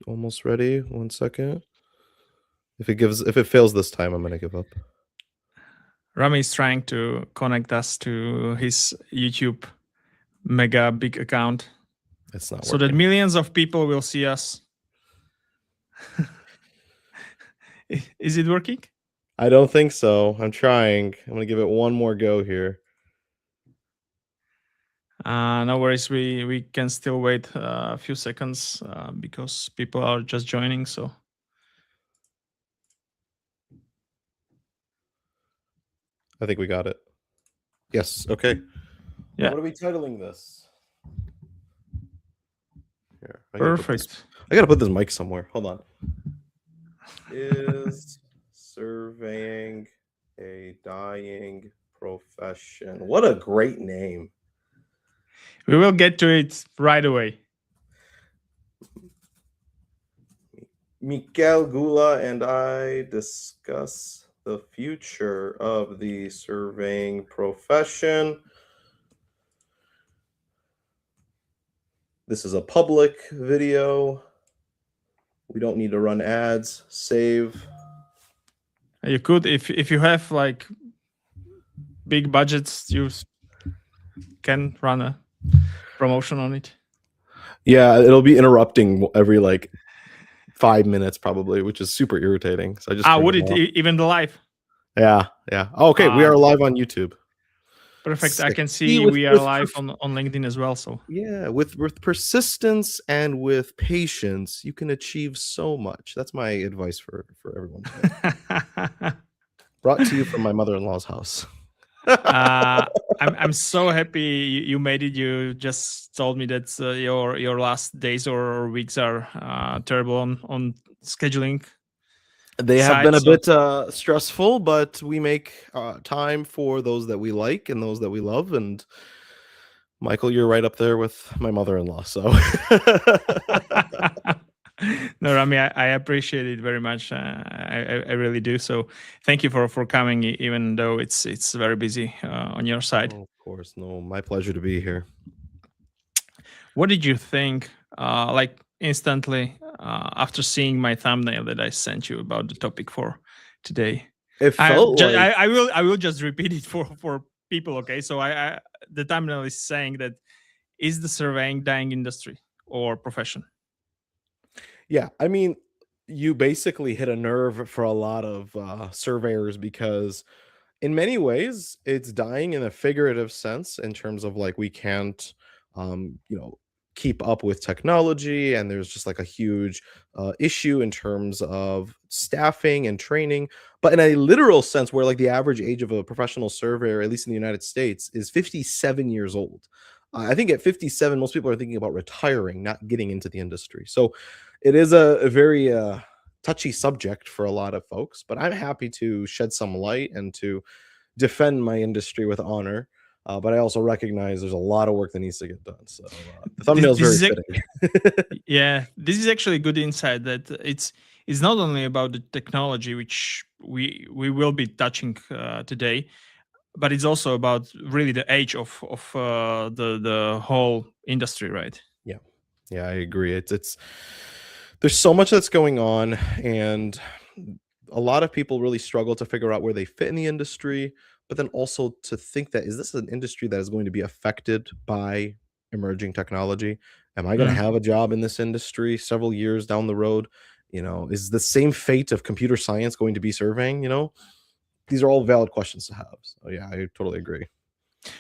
almost ready. 1 second. If it fails this time, I'm gonna give up. Rami is trying to connect us to his YouTube mega big account. It's not so working. that millions of people will see us. Is it working? I don't think so. I'm trying. I'm gonna give it one more go here. No worries. We can still wait a few seconds because people are just joining. So I think we got it. Yes. Okay. yeah, What are we titling this? Here, perfect. I gotta put this mic somewhere. Hold on. Is surveying a dying profession? What a great name. We will get to it right away. Mikel Gula and I discuss the future of the surveying profession. This is a public video. We don't need to run ads. Save. You could, if you have like big budgets, you can run a promotion on it. Yeah, it'll be interrupting every like 5 minutes probably, which is super irritating. So I just would it even the live? Yeah. Oh, okay, we are live on YouTube. Perfect. Sick. I can see we are live on LinkedIn as well. So yeah, with persistence and with patience, you can achieve so much. That's my advice for everyone. Brought to you from my mother-in-law's house. I'm so happy you made it. You just told me that your last days or weeks are terrible on scheduling. They have been a bit stressful, but we make time for those that we like and those that we love. And Michael, you're right up there with my mother-in-law. So no, Rami, I appreciate it very much. I really do. So thank you for coming, even though it's very busy on your side. Oh, of course, no, my pleasure to be here. What did you think? Like instantly after seeing my thumbnail that I sent you about the topic for today. It felt I will just repeat it for people. Okay, so the thumbnail is saying that is the surveying dying industry or profession? Yeah, I mean, you basically hit a nerve for a lot of surveyors because in many ways it's dying in a figurative sense in terms of like we can't keep up with technology, and there's just like a huge issue in terms of staffing and training. But in a literal sense, where like the average age of a professional surveyor, at least in the United States, is 57 years old. I think at 57 most people are thinking about retiring, not getting into the industry. So it is a very touchy subject for a lot of folks, but I'm happy to shed some light and to defend my industry with honor. But I also recognize there's a lot of work that needs to get done. So the thumbnail is very fitting. Yeah, this is actually a good insight that it's not only about the technology, which we will be touching today, but it's also about really the age of the whole industry, right? Yeah, I agree. It's there's so much that's going on, and a lot of people really struggle to figure out where they fit in the industry, but then also to think that, is this an industry that is going to be affected by emerging technology? Am I going to have a job in this industry several years down the road? Is the same fate of computer science going to be surveying? These are all valid questions to have. So yeah, I totally agree.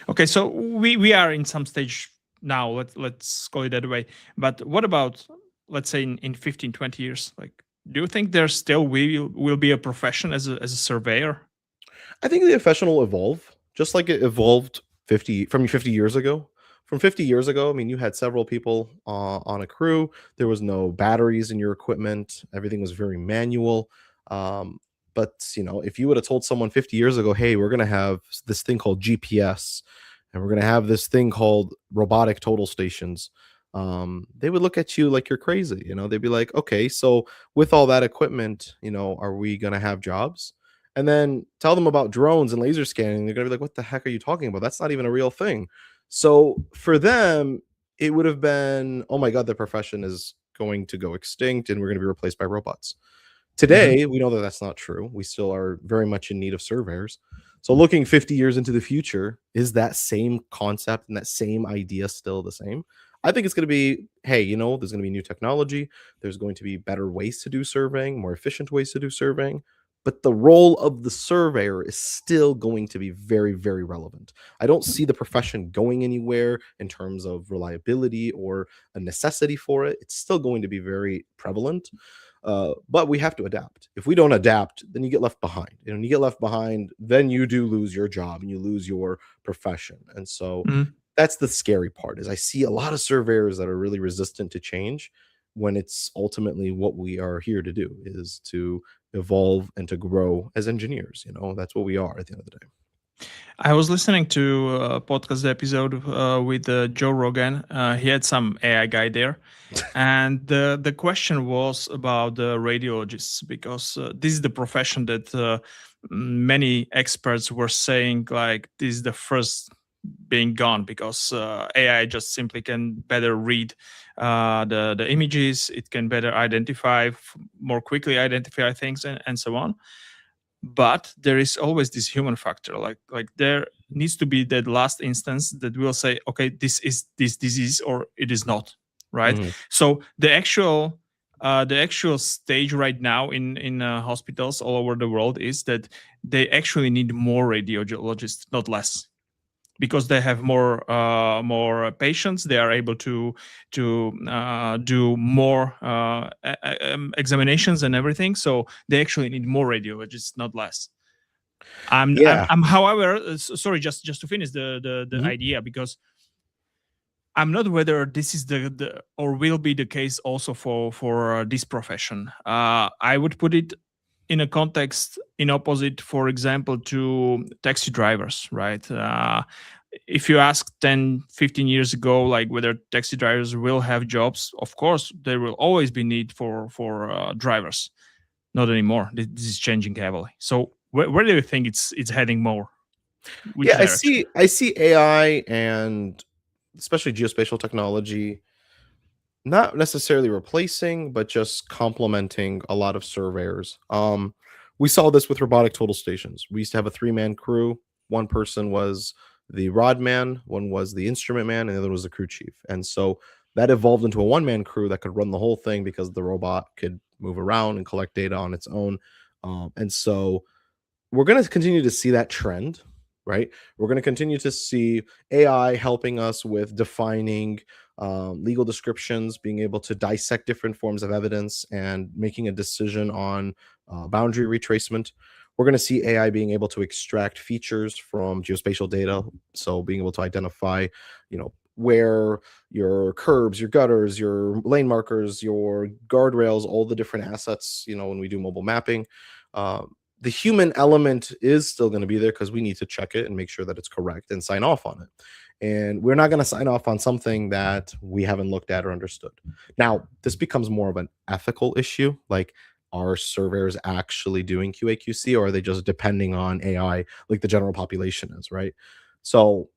Okay, so we are in some stage now, let's call it that way. But what about, let's say in 15, 20 years? Like, do you think there still will be a profession as a surveyor? I think the profession will evolve, just like it evolved 50 years ago. From 50 years ago, I mean, you had several people on a crew. There was no batteries in your equipment. Everything was very manual. But if you would have told someone 50 years ago, hey, we're going to have this thing called GPS, and we're going to have this thing called robotic total stations, they would look at you like you're crazy. They'd be like, okay, so with all that equipment, are we going to have jobs? And then tell them about drones and laser scanning. They're going to be like, what the heck are you talking about? That's not even a real thing. So for them, it would have been, oh my God, the profession is going to go extinct and we're going to be replaced by robots. Mhm. Today, we know that that's not true. We still are very much in need of surveyors. So, looking 50 years into the future, is that same concept and that same idea still the same? I think it's going to be, hey, there's going to be new technology. There's going to be better ways to do surveying, more efficient ways to do surveying. But the role of the surveyor is still going to be very, very relevant. I don't see the profession going anywhere in terms of reliability or a necessity for it. It's still going to be very prevalent. But we have to adapt. If we don't adapt, then you get left behind. And when you get left behind, then you do lose your job and you lose your profession. And so Mhm. that's the scary part is I see a lot of surveyors that are really resistant to change when it's ultimately what we are here to do is to evolve and to grow as engineers. That's what we are at the end of the day. I was listening to a podcast episode with Joe Rogan. He had some AI guy there, and the question was about the radiologists because this is the profession that many experts were saying like this is the first being gone because AI just simply can better read the images. It can better identify, more quickly identify things, and so on. But there is always this human factor. Like there needs to be that last instance that will say, okay, this is this disease or it is not, right? Mhm. So the actual stage right now in hospitals all over the world is that they actually need more radiologists, not less, because they have more patients. They are able to do more examinations and everything. So they actually need more radiologists, not less. Yeah. I'm however, sorry, just to finish the Mhm. idea, because I'm not whether this is the or will be the case also for this profession. I would put it in a context in opposite, for example, to taxi drivers, right? If you ask 10, 15 years ago, like whether taxi drivers will have jobs, of course, there will always be need for drivers. Not anymore. This is changing heavily. So where do you think it's heading more? Which Yeah, I direction? see I see AI and especially geospatial technology not necessarily replacing, but just complementing a lot of surveyors. We saw this with robotic total stations. We used to have a three-man crew. One person was the rod man, one was the instrument man, and the other was the crew chief. And so that evolved into a one-man crew that could run the whole thing because the robot could move around and collect data on its own. And so we're going to continue to see that trend, right? We're going to continue to see AI helping us with defining legal descriptions, being able to dissect different forms of evidence, and making a decision on boundary retracement. We're going to see AI being able to extract features from geospatial data, so being able to identify, where your curbs, your gutters, your lane markers, your guardrails, all the different assets. When we do mobile mapping, uh, the human element is still going to be there because we need to check it and make sure that it's correct and sign off on it. And we're not going to sign off on something that we haven't looked at or understood. Now, this becomes more of an ethical issue. Like, are surveyors actually doing QA/QC, or are they just depending on AI like the general population is, right? So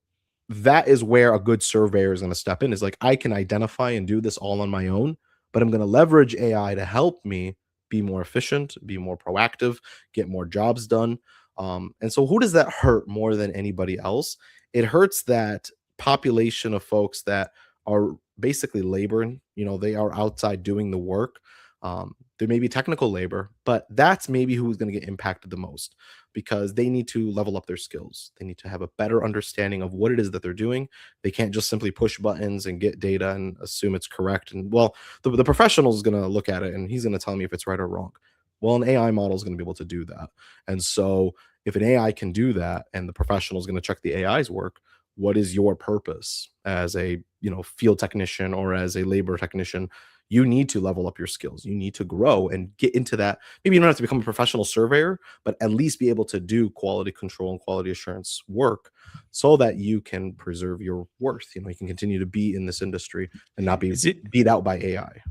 that is where a good surveyor is going to step in is like, I can identify and do this all on my own, but I'm going to leverage AI to help me be more efficient, be more proactive, get more jobs done. And so who does that hurt more than anybody else? It hurts that population of folks that are basically laboring. They are outside doing the work. There may be technical labor, but that's maybe who's going to get impacted the most because they need to level up their skills. They need to have a better understanding of what it is that they're doing. They can't just simply push buttons and get data and assume it's correct. And well, the professional is going to look at it and he's going to tell me if it's right or wrong. Well, an AI model is going to be able to do that. And so if an AI can do that and the professional is going to check the AI's work, what is your purpose as a field technician or as a labor technician? You need to level up your skills. You need to grow and get into that. Maybe you don't have to become a professional surveyor, but at least be able to do quality control and quality assurance work so that you can preserve your worth. You can continue to be in this industry and not be Is it beat out by AI.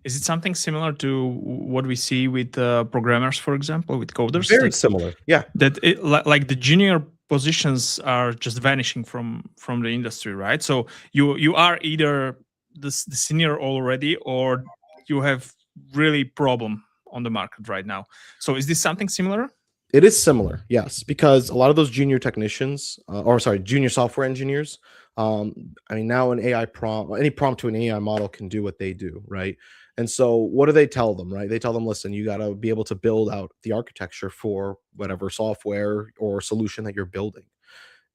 is it something similar to what we see with programmers, for example, with coders, Very similar. Yeah. like the junior positions are just vanishing from the industry, right? So you are either the senior already, or you have really problem on the market right now. So is this something similar? It is similar, yes, because a lot of those junior technicians, or sorry, junior software engineers, I mean, now an AI prompt, any prompt to an AI model can do what they do, right? And so, what do they tell them, right? They tell them, listen, you got to be able to build out the architecture for whatever software or solution that you're building.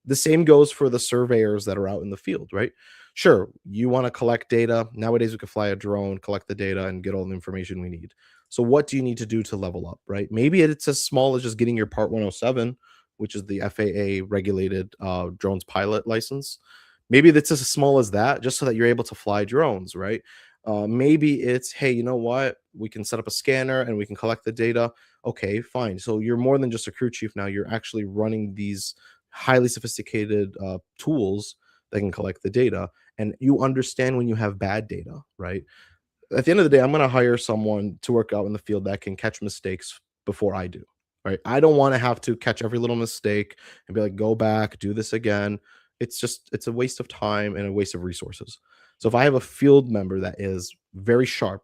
The same goes for the surveyors that are out in the field, right? Sure, you want to collect data. Nowadays, we can fly a drone, collect the data, and get all the information we need. So, what do you need to do to level up, right? Maybe it's as small as just getting your Part 107, which is the FAA regulated drones pilot license. Maybe it's as small as that, just so that you're able to fly drones, right? Maybe it's, hey, you know what? We can set up a scanner and we can collect the data. Okay, fine. So you're more than just a crew chief now. You're actually running these highly sophisticated tools that can collect the data, and you understand when you have bad data, right? At the end of the day, I'm going to hire someone to work out in the field that can catch mistakes before I do, right? I don't want to have to catch every little mistake and be like, go back, do this again. It's a waste of time and a waste of resources. So if I have a field member that is very sharp,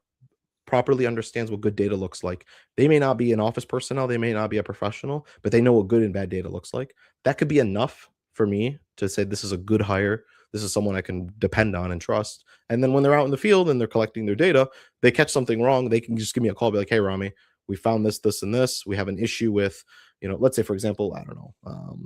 properly understands what good data looks like. They may not be an office personnel, they may not be a professional, but they know what good and bad data looks like. That could be enough for me to say this is a good hire. This is someone I can depend on and trust. And then when they're out in the field and they're collecting their data, they catch something wrong, they can just give me a call, be like, hey, Rami, we found this, this, and this. We have an issue with, let's say, for example, I don't know,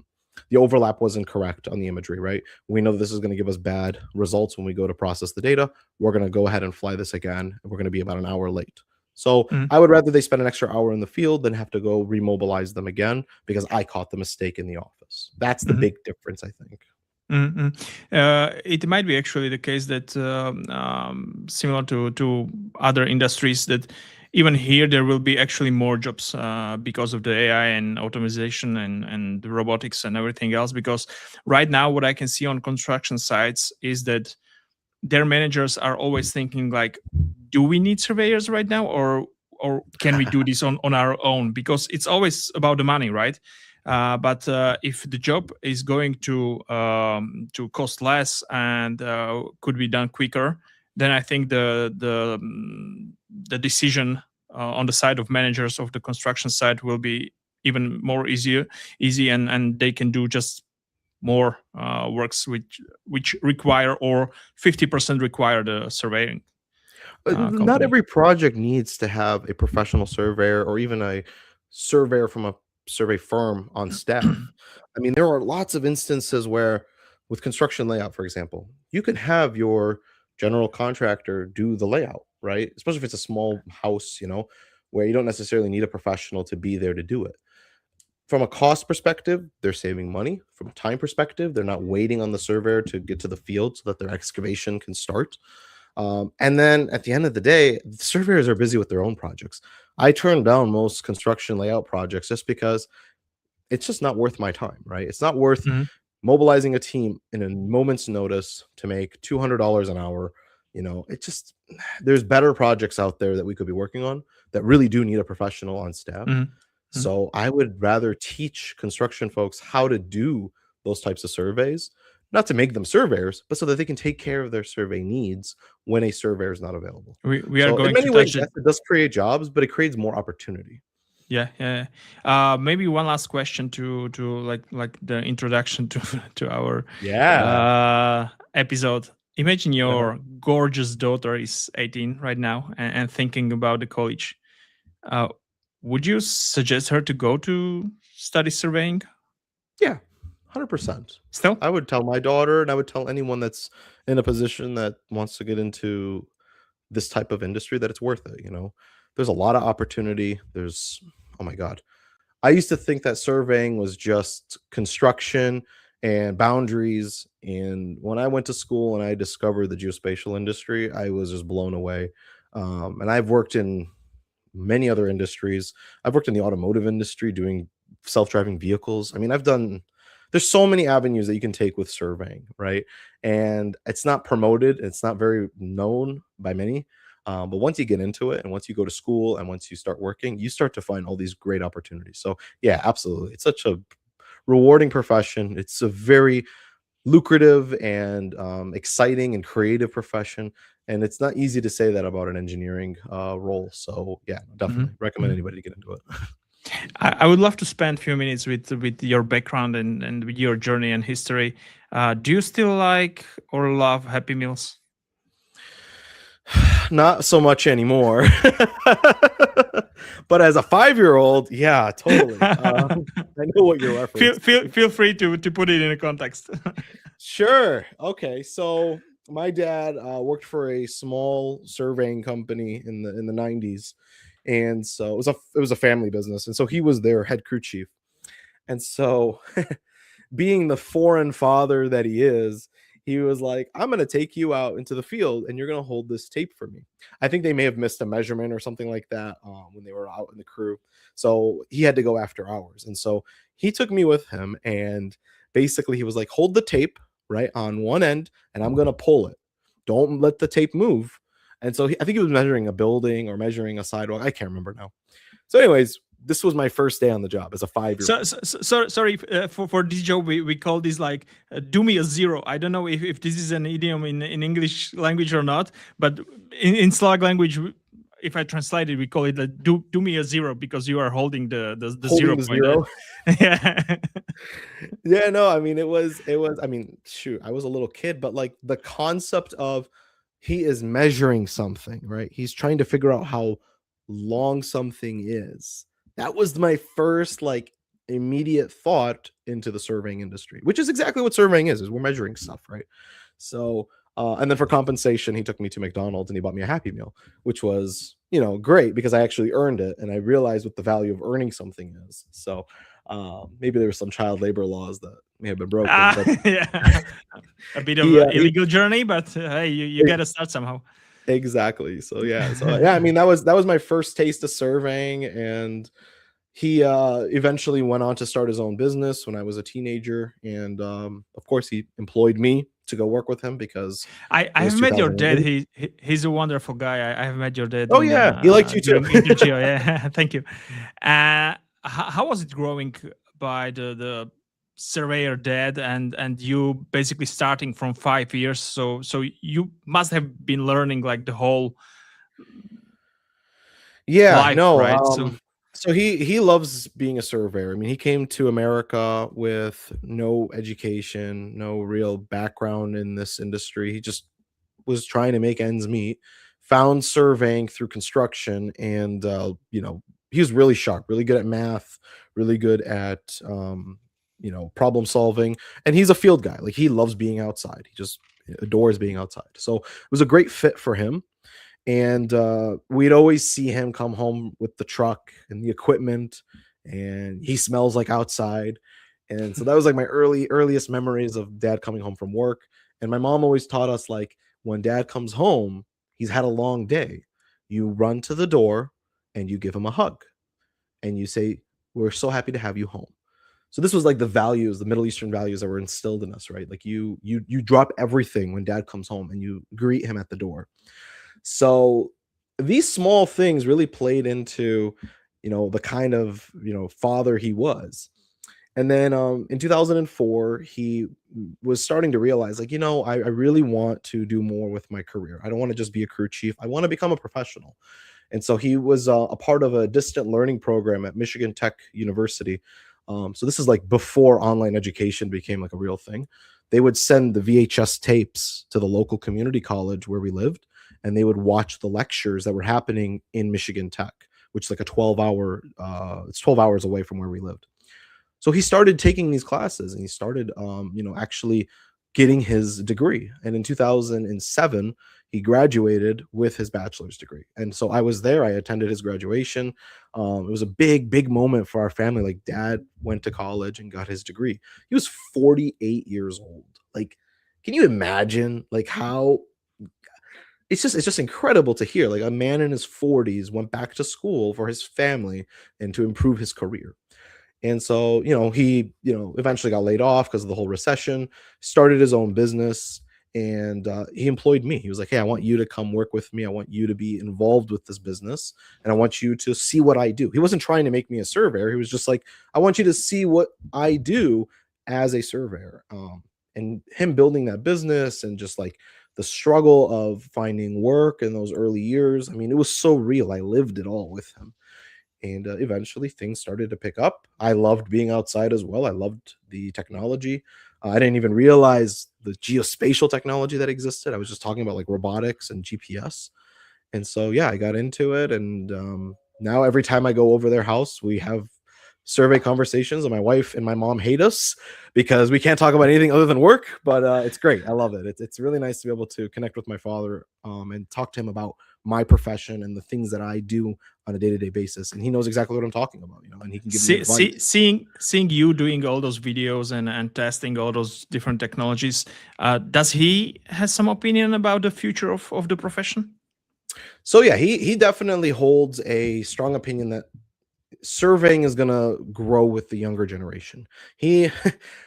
the overlap wasn't correct on the imagery, right? We know that this is going to give us bad results when we go to process the data. We're going to go ahead and fly this again, and we're going to be about an hour late. So Mm. I would rather they spend an extra hour in the field than have to go remobilize them again because I caught the mistake in the office. That's the Mhm. big difference, I think. Mm-mm. It might be actually the case that similar to other industries, that even here there will be actually more jobs because of the AI and automation and the robotics and everything else. Because right now, what I can see on construction sites is that their managers are always thinking like, do we need surveyors right now, or can we do this on our own? Because it's always about the money, right? But if the job is going to cost less and could be done quicker, then I think the decision on the side of managers of the construction site will be even more easy, and they can do just more works which require, or 50% require the surveying Not company. every project needs to have a professional surveyor or even a surveyor from a survey firm on staff. I mean, there are lots of instances where, with construction layout, for example, you can have your general contractor do the layout, right? Especially if it's a small house, where you don't necessarily need a professional to be there to do it. From a cost perspective, they're saving money. From a time perspective, they're not waiting on the surveyor to get to the field so that their excavation can start. And then at the end of the day, the surveyors are busy with their own projects. I turn down most construction layout projects just because it's just not worth my time, right? It's not worth Mhm. mobilizing a team in a moment's notice to make $200 an hour. It just, there's better projects out there that we could be working on that really do need a professional on staff. Mhm. Mhm. So I would rather teach construction folks how to do those types of surveys, not to make them surveyors, but so that they can take care of their survey needs when a surveyor is not available. We are So in going to many ways, touch it. yes, it does create jobs, but it creates more opportunity. Yeah. Maybe one last question to like the introduction to to our Yeah. episode. Imagine Uh-huh. your gorgeous daughter is 18 right now, and thinking about the college. Uh, would you suggest her to go to study surveying Yeah, 100%. still? I would tell my daughter, and I would tell anyone that's in a position that wants to get into this type of industry that it's worth it. There's a lot of opportunity. Oh my God. I used to think that surveying was just construction and boundaries. And when I went to school and I discovered the geospatial industry, I was just blown away. And I've worked in many other industries. I've worked in the automotive industry doing self-driving vehicles. I mean, there's so many avenues that you can take with surveying, right? And it's not promoted, it's not very known by many. But once you get into it and once you go to school and once you start working, you start to find all these great opportunities. So, yeah, absolutely. It's such a rewarding profession. It's a very lucrative and exciting and creative profession. And it's not easy to say that about an engineering role. So yeah, Hmm. definitely recommend Hmm. anybody to get into it. I would love to spend a few minutes with your background and with your journey and history. Do you still like or love Happy Meals? Not so much anymore. But as a 5-year-old, yeah, totally. I know what you're feel referencing. feel feel free to put it in a context. Sure. Okay. So my dad worked for a small surveying company in the 90s, and so it was a family business, and so he was their head crew chief. And so, being the foreign father that he is, he was like, "I'm gonna take you out into the field, and you're gonna hold this tape for me." I think they may have missed a measurement or something like that when they were out in the crew, so he had to go after hours, and so he took me with him, and basically he was like, "Hold the tape right on one end, and I'm gonna pull it. Don't let the tape move." And so I think he was measuring a building or measuring a sidewalk. I can't remember now. So, anyways, this was my first day on the job as a 5-year-old. Sorry for this job. We call this like do me a zero. I don't know if this is an idiom in English language or not, but in Slav language, if I translate it, we call it do me a zero because you are holding the Holding 0 the point. 0. Yeah. Yeah, no, I mean, it was I mean, shoot, I was a little kid, but, like, the concept of he is measuring something, right? He's trying to figure out how long something is. That was my first, like, immediate thought into the surveying industry, which is exactly what surveying is we're measuring stuff, right? So, and then for compensation, he took me to McDonald's and he bought me a Happy Meal, which was, great because I actually earned it and I realized what the value of earning something is. So, maybe there were some child labor laws that may have been broken, but Yeah. A bit of he, an he illegal journey, but hey, you got to start somehow. exactly. So yeah, I mean that was my first taste of surveying, and he eventually went on to start his own business when I was a teenager, and of course he employed me to go work with him because I it was have met your dad. 2008. He's a wonderful guy. I have met your dad Oh in yeah, he liked you too. during Intergeo. Yeah, thank you. How was it growing by the surveyor dad and you basically starting from 5 years? So you must have been learning like the whole Yeah, life, no, right? So so he loves being a surveyor. I mean, he came to America with no education, no real background in this industry. He just was trying to make ends meet, found surveying through construction, and he was really sharp, really good at math, really good at problem solving, and he's a field guy. Like he loves being outside. He just adores being outside. So it was a great fit for him, and we'd always see him come home with the truck and the equipment, and he smells like outside. And so that was like my earliest memories of dad coming home from work. And my mom always taught us, like, when dad comes home, he's had a long day, you run to the door and you give him a hug and you say, "We're so happy to have you home." So this was like the values, the Middle Eastern values that were instilled in us, right? Like you drop everything when dad comes home and you greet him at the door. So these small things really played into, the kind of, father he was. And then in 2004, he was starting to realize, like, I really want to do more with my career. I don't want to just be a crew chief. I want to become a professional. And so he was a part of a distant learning program at Michigan Tech University. So this is like before online education became like a real thing. They would send the VHS tapes to the local community college where we lived, and they would watch the lectures that were happening in Michigan Tech, which is like a 12-hour. It's 12 hours away from where we lived. So he started taking these classes, and he started, actually getting his degree. And in 2007, he graduated with his bachelor's degree. And so I was there. I attended his graduation. It was a big, big moment for our family. Like, dad went to college and got his degree. He was 48 years old. Like, can you imagine, like, how it's just incredible to hear, like, a man in his 40s went back to school for his family and to improve his career. And so, he, eventually got laid off because of the whole recession, started his own business, and he employed me. He was like, "Hey, I want you to come work with me. I want you to be involved with this business, and I want you to see what I do." He wasn't trying to make me a surveyor. He was just like, "I want you to see what I do as a surveyor." And him building that business and just like the struggle of finding work in those early years. I mean, it was so real. I lived it all with him. And eventually things started to pick up. I loved being outside as well. I loved the technology. I didn't even realize the geospatial technology that existed. I was just talking about like robotics and GPS. And so, yeah, I got into it. And now every time I go over their house, we have survey conversations. And my wife and my mom hate us because we can't talk about anything other than work. But it's great. I love it. It's really nice to be able to connect with my father and talk to him about my profession and the things that I do on a day-to-day basis. And he knows exactly what I'm talking about, and he can give me advice. Seeing you doing all those videos and testing all those different technologies, does he has some opinion about the future of the profession? So yeah, he definitely holds a strong opinion that surveying is going to grow with the younger generation. He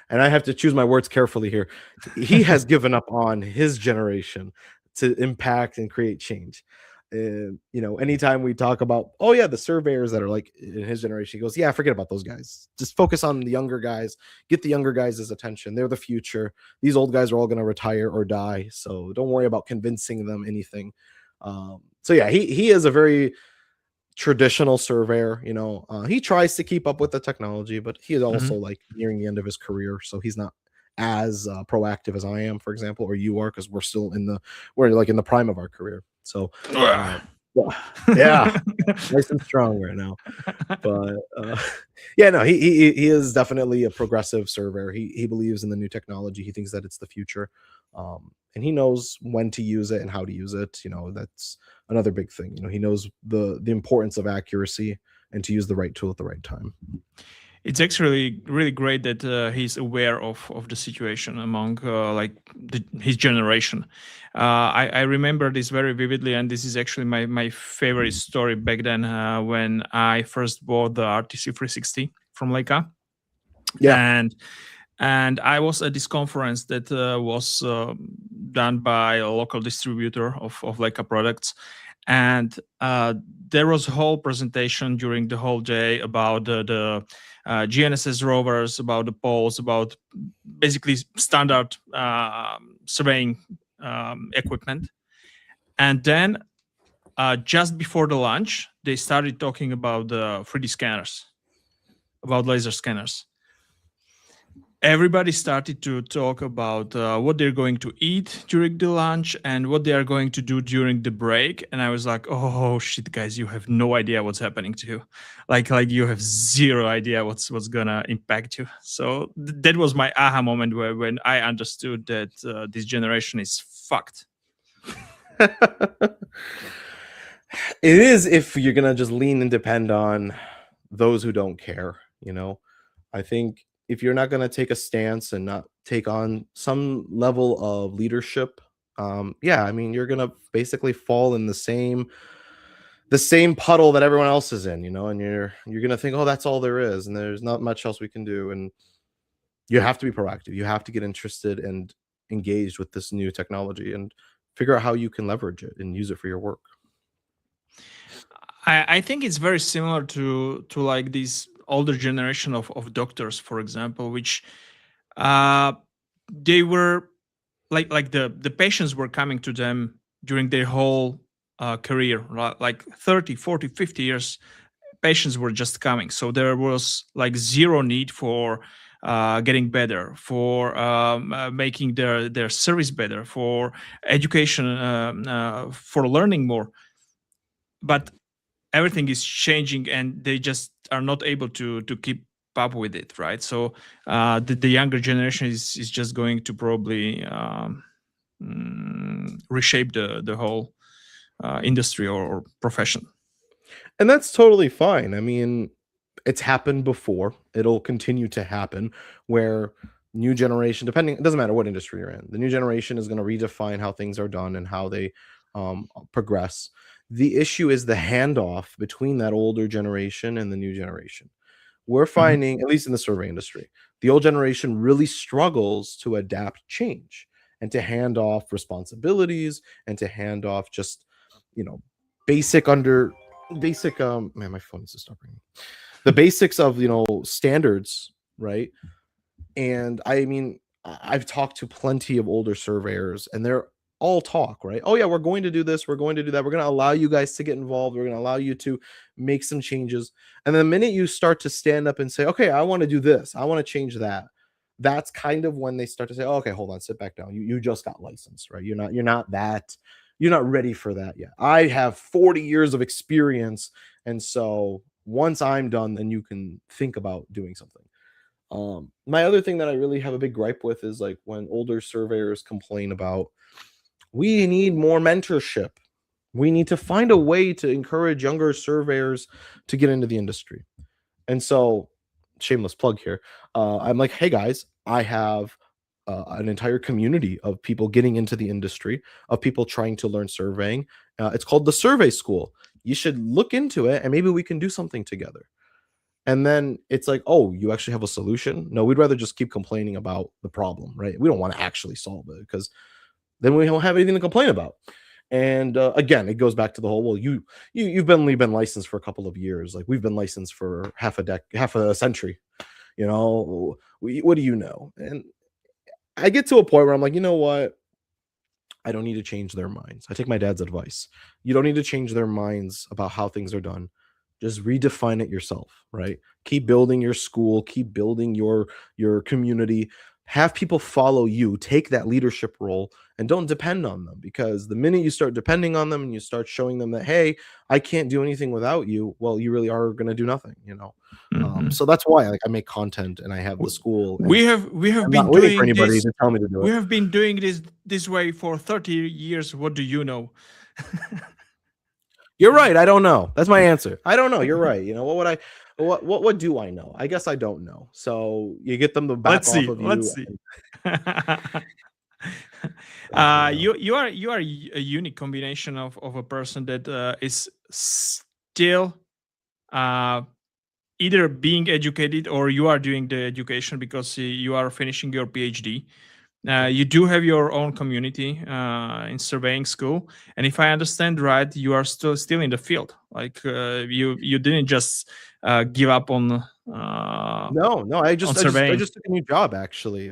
and I have to choose my words carefully here. He has given up on his generation to impact and create change. And anytime we talk about, oh yeah, the surveyors that are like in his generation, he goes, yeah, forget about those guys. Just focus on the younger guys. Get the younger guys' attention. They're the future. These old guys are all going to retire or die. So don't worry about convincing them anything. So yeah, he is a very traditional surveyor. He tries to keep up with the technology, but he is also Mhm. like nearing the end of his career, so he's not as proactive as I am, for example, or you are, because we're like in the prime of our career. So uh, yeah, yeah, nice and strong right now. But yeah, no, he is definitely a progressive surveyor. He believes in the new technology. He thinks that it's the future, and he knows when to use it and how to use it. That's another big thing. He knows the importance of accuracy and to use the right tool at the right time. It's actually really great that he's aware of the situation among his generation. I remember this very vividly, and this is actually my favorite story back then when I first bought the RTC 360 from Leica, Yeah, and I was at this conference that was done by a local distributor of Leica products, and there was a whole presentation during the whole day about the GNSS rovers, about the poles, about basically standard surveying equipment. And then just before the lunch, they started talking about the 3D scanners, about laser scanners. Everybody started to talk about what they're going to eat during the lunch and what they are going to do during the break. And I was like, oh shit, guys, you have no idea what's happening to you. Like you have zero idea what's gonna impact you. So that was my aha moment when I understood that this generation is fucked. it is if you're gonna just lean and depend on those who don't care. I think if you're not going to take a stance and not take on some level of leadership, yeah, I mean, you're going to basically fall in the same puddle that everyone else is in, and you're going to think, oh, that's all there is, and there's not much else we can do. And you have to be proactive. You have to get interested and engaged with this new technology and figure out how you can leverage it and use it for your work. I think it's very similar to like this older generation of doctors, for example, which uh, they were like the patients were coming to them during their whole career, right? Like 30, 40, 50 years, patients were just coming. So there was like zero need for getting better, for making their service better, for education, for learning more. But everything is changing and they just are not able to keep up with it, right? So the younger generation is just going to probably reshape the whole industry or profession. And that's totally fine. I mean, it's happened before. It'll continue to happen where new generation, depending, it doesn't matter what industry you're in, the new generation is going to redefine how things are done and how they progress. The issue is the handoff between that older generation and the new generation. We're Mhm. finding, at least in the survey industry, the old generation really struggles to adapt change and to hand off responsibilities and to hand off just, you know, basic under basic man, my phone needs to stop ringing. The basics of, standards, right? And I mean, I've talked to plenty of older surveyors and they're all talk, right? Oh yeah, we're going to do this, we're going to do that, we're going to allow you guys to get involved, we're going to allow you to make some changes. And the minute you start to stand up and say, okay, I want to do this, I want to change that, that's kind of when they start to say, oh, okay, hold on, sit back down. You just got licensed, right? You're not ready for that yet. I have 40 years of experience, and so once I'm done, then you can think about doing something. My other thing that I really have a big gripe with is like when older surveyors complain about, we need more mentorship. We need to find a way to encourage younger surveyors to get into the industry. And so, shameless plug here. I'm like, hey guys, I have an entire community of people getting into the industry, of people trying to learn surveying. It's called the Survey School. You should look into it and maybe we can do something together. And then it's like, oh, you actually have a solution? No, we'd rather just keep complaining about the problem, right? We don't want to actually solve it because then we don't have anything to complain about. And again, it goes back to the whole, well, you've only been licensed for a couple of years. Like we've been licensed for half a century. What do you know? And I get to a point where I'm like, you know what? I don't need to change their minds. I take my dad's advice. You don't need to change their minds about how things are done. Just redefine it yourself, right? Keep building your school, keep building your community. Have people follow you, take that leadership role and don't depend on them, because the minute you start depending on them and you start showing them that, hey, I can't do anything without you, well, you really are going to do nothing. Mhm. So that's why like I make content and I have the W- school, and we have I'm not been waiting for doing anybody this. to tell me to do We it. have been doing this way for 30 years. What do you know? You're right. I don't know. That's my answer. I don't know. You're right. What do I know? I guess I don't know. So you get them to back Let's off see. of Let's you. see. You know. You are a unique combination of a person that is still uh, either being educated or you are doing the education because you are finishing your PhD. Yeah. You do have your own community in surveying school, and if I understand right, you are still in the field. Like you didn't just give up No. on I surveying. just took a new job actually.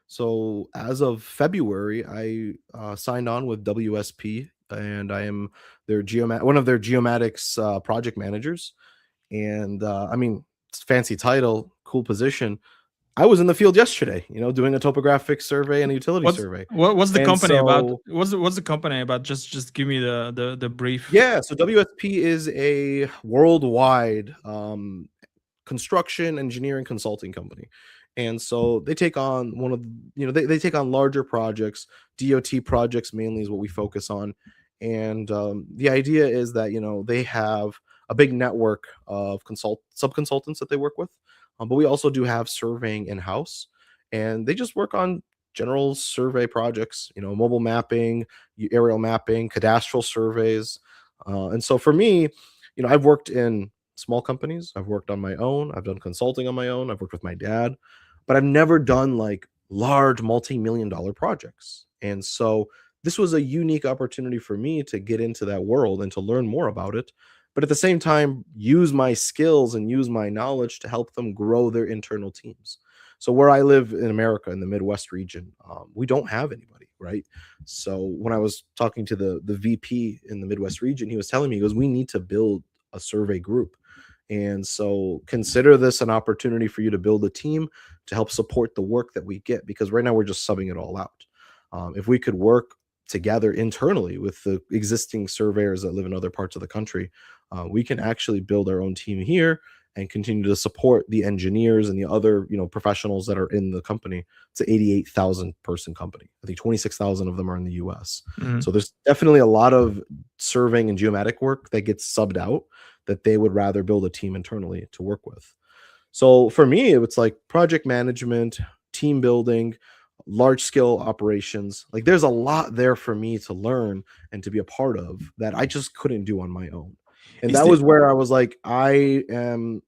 So as of February, I signed on with WSP, and I am one of their geomatics project managers. And I mean, it's a fancy title, cool position. I was in the field yesterday, doing a topographic survey and a utility survey. What's the And company about? so, What's the company about? Just give me the brief. yeah, so WSP is a worldwide construction engineering consulting company. And so they take on they take on larger projects. DOT projects mainly is what we focus on. And the idea is that, they have a big network of sub consultants that they work with. But we also do have surveying in house, and they just work on general survey projects, mobile mapping, aerial mapping, cadastral surveys. And so for me, I've worked in small companies. I've worked on my own. I've done consulting on my own. I've worked with my dad, but I've never done like large multi-million dollar projects. And so this was a unique opportunity for me to get into that world and to learn more about it. But at the same time, use my skills and use my knowledge to help them grow their internal teams. So where I live in America, in the Midwest region, we don't have anybody, right? So when I was talking to the VP in the Midwest region, he was telling me, he goes, we need to build a survey group. And so consider this an opportunity for you to build a team to help support the work that we get, because right now we're just subbing it all out. If we could work together internally with the existing surveyors that live in other parts of the country, we can actually build our own team here and continue to support the engineers and the other professionals that are in the company. It's an 88,000 person company. I think 26,000 of them are in the US. Mhm. So there's definitely a lot of surveying and geomatic work that gets subbed out, that they would rather build a team internally to work with. So for me, it's like project management, team building, large scale operations. Like there's a lot there for me to learn and to be a part of that I just couldn't do on my own. And Is that the was where I was like, I am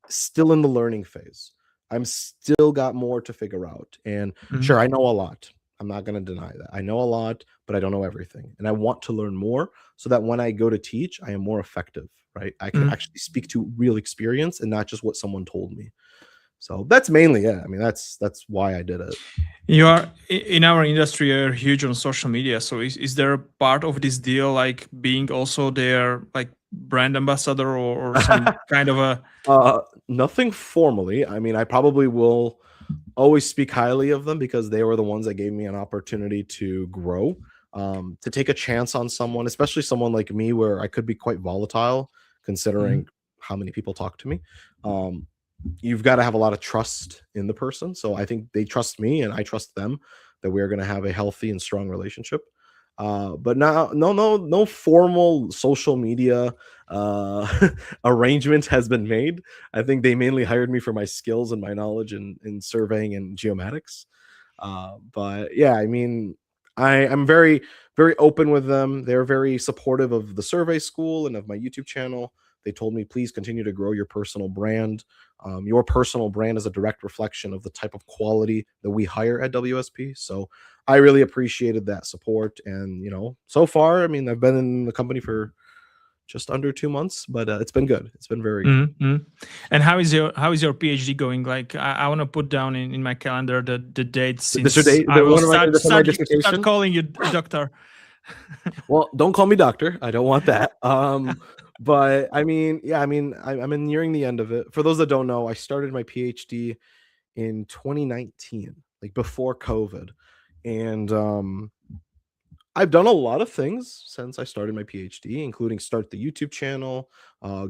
still in the learning phase. I'm still got more to figure out. And Mhm. sure, I know a lot. I'm not going to deny that. I know a lot, but I don't know everything. And I want to learn more so that when I go to teach, I am more effective, right? I can Mhm. actually speak to real experience and not just what someone told me. So that's mainly it. I mean, that's why I did it. You are in our industry. You're huge on social media. So is there a part of this deal like being also their like brand ambassador or some kind of a? Nothing formally. I mean, I probably will always speak highly of them because they were the ones that gave me an opportunity to grow, to take a chance on someone, especially someone like me, where I could be quite volatile, Mhm. considering how many people talk to me. Um, you've got to have a lot of trust in the person. So I think they trust me and I trust them that we're going to have a healthy and strong relationship. But now, no formal social media arrangement has been made. I think they mainly hired me for my skills and my knowledge in surveying and geomatics. But yeah, I mean, I'm very, very open with them. They're very supportive of the survey school and of my YouTube channel. They told me, please continue to grow your personal brand. Your personal brand is a direct reflection of the type of quality that we hire at WSP. So I really appreciated that support. And, so far, I mean, I've been in the company for just under 2 months, but it's been good. It's been very good. Mhm. And how is your PhD going? Like I want to put down in my calendar the date since I will One of my, for my start dissertation. calling you doctor. Well, don't call me doctor. I don't want that. But I mean, yeah, I mean, I'm nearing the end of it. For those that don't know, I started my PhD in 2019, like before COVID, and I've done a lot of things since I started my PhD, including start the YouTube channel,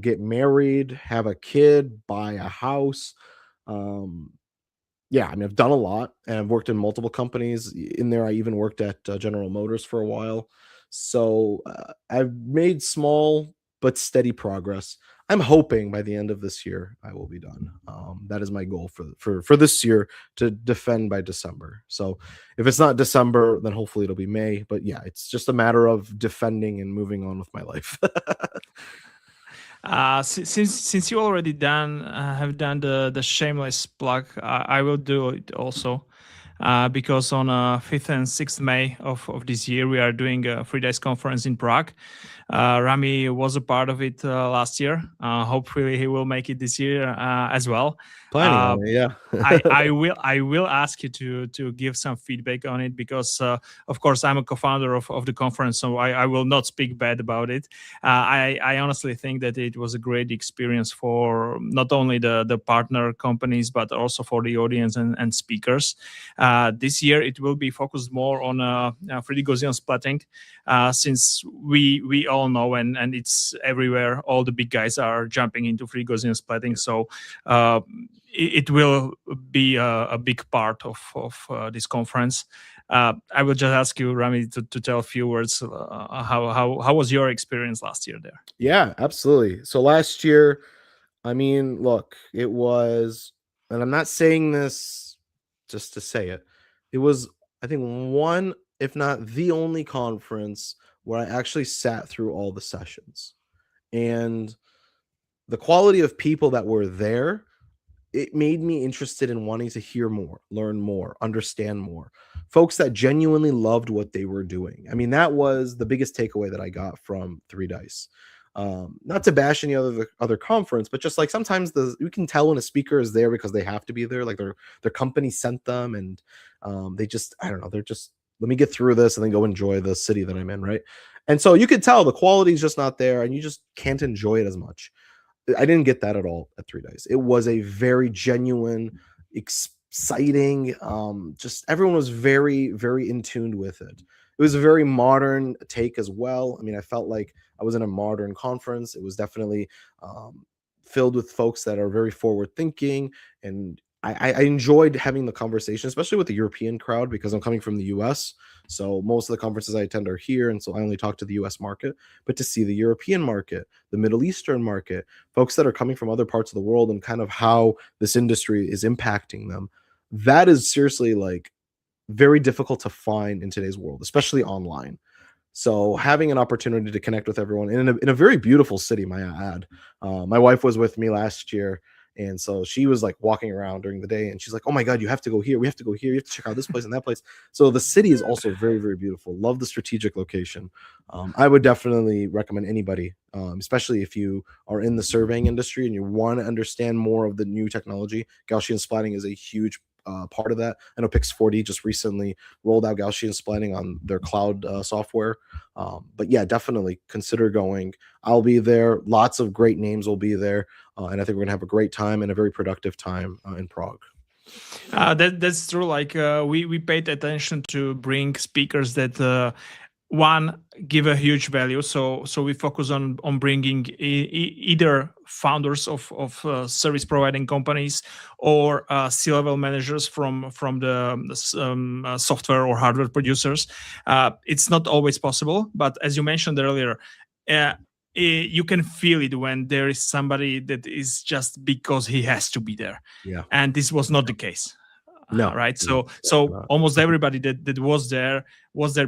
get married, have a kid, buy a house. Um, yeah, I mean, I've done a lot, and I've worked in multiple companies. In there, I even worked at General Motors for a while. So I've made small but steady progress. I'm hoping by the end of this year I will be done. That is my goal for this year, to defend by December. So if it's not December, then hopefully it'll be May. But yeah, it's just a matter of defending and moving on with my life. Since you already have done the shameless plug, I will do it also. Because on 5th and 6th May of this year, we are doing a 3 days conference in Prague. Rami was a part of it last year. Hopefully, he will make it this year as well. Planning Uh, on it, yeah. I will ask you to give some feedback on it because of course I'm a co-founder of the conference, so I will not speak bad about it. I honestly think that it was a great experience for not only the partner companies but also for the audience and speakers. This year it will be focused more on 3D Gaussian splatting, since we all know and it's everywhere. All the big guys are jumping into 3D Gaussian splatting, so it will be a big part of this conference. I will just ask you, Rami, to tell a few words. How was your experience last year there? Yeah, absolutely. So last year, I mean, look, it was, and I'm not saying this just to say it, it was, I think, one, if not the only conference where I actually sat through all the sessions. And the quality of people that were there, it made me interested in wanting to hear more, learn more, understand more. Folks that genuinely loved what they were doing. I mean, that was the biggest takeaway that I got from Three Dice. Not to bash any other conference, but just like sometimes you can tell when a speaker is there because they have to be there, like their company sent them, and they just, I don't know, they're just, let me get through this and then go enjoy the city that I'm in, right? And so you could tell the quality is just not there, and you just can't enjoy it as much. I didn't get that at all at Three Dice. It was a very genuine, exciting. Just everyone was very, very in tune with it. It was a very modern take as well. I mean, I felt like I was in a modern conference. It was definitely filled with folks that are very forward thinking, and I enjoyed having the conversation, especially with the European crowd, because I'm coming from the US. So most of the conferences I attend are here, and so I only talk to the US market. But to see the European market, the Middle Eastern market, folks that are coming from other parts of the world, and kind of how this industry is impacting them, that is seriously like very difficult to find in today's world, especially online. So having an opportunity to connect with everyone in a very beautiful city, might I add. My wife was with me last year, And so she was like walking around during the day, and she's like, "Oh my God, you have to go here. We have to go here. You have to check out this place and that place." So the city is also very, very beautiful. Love the strategic location. I would definitely recommend anybody, especially if you are in the surveying industry and you want to understand more of the new technology. Gaussian splatting is a huge part of that. I know Pix4D just recently rolled out Gaussian splatting on their cloud software. But yeah, definitely consider going. I'll be there. Lots of great names will be there. And I think we're going to have a great time and a very productive time in Prague. That's true. Like we paid attention to bring speakers that one give a huge value. So we focus on bringing either founders of service providing companies or C-level managers from the software or hardware producers. It's not always possible, but as you mentioned earlier. You can feel it when there is somebody that is just because he has to be there, Yeah. and this was not the case. No. Right. No, So not. almost everybody that was there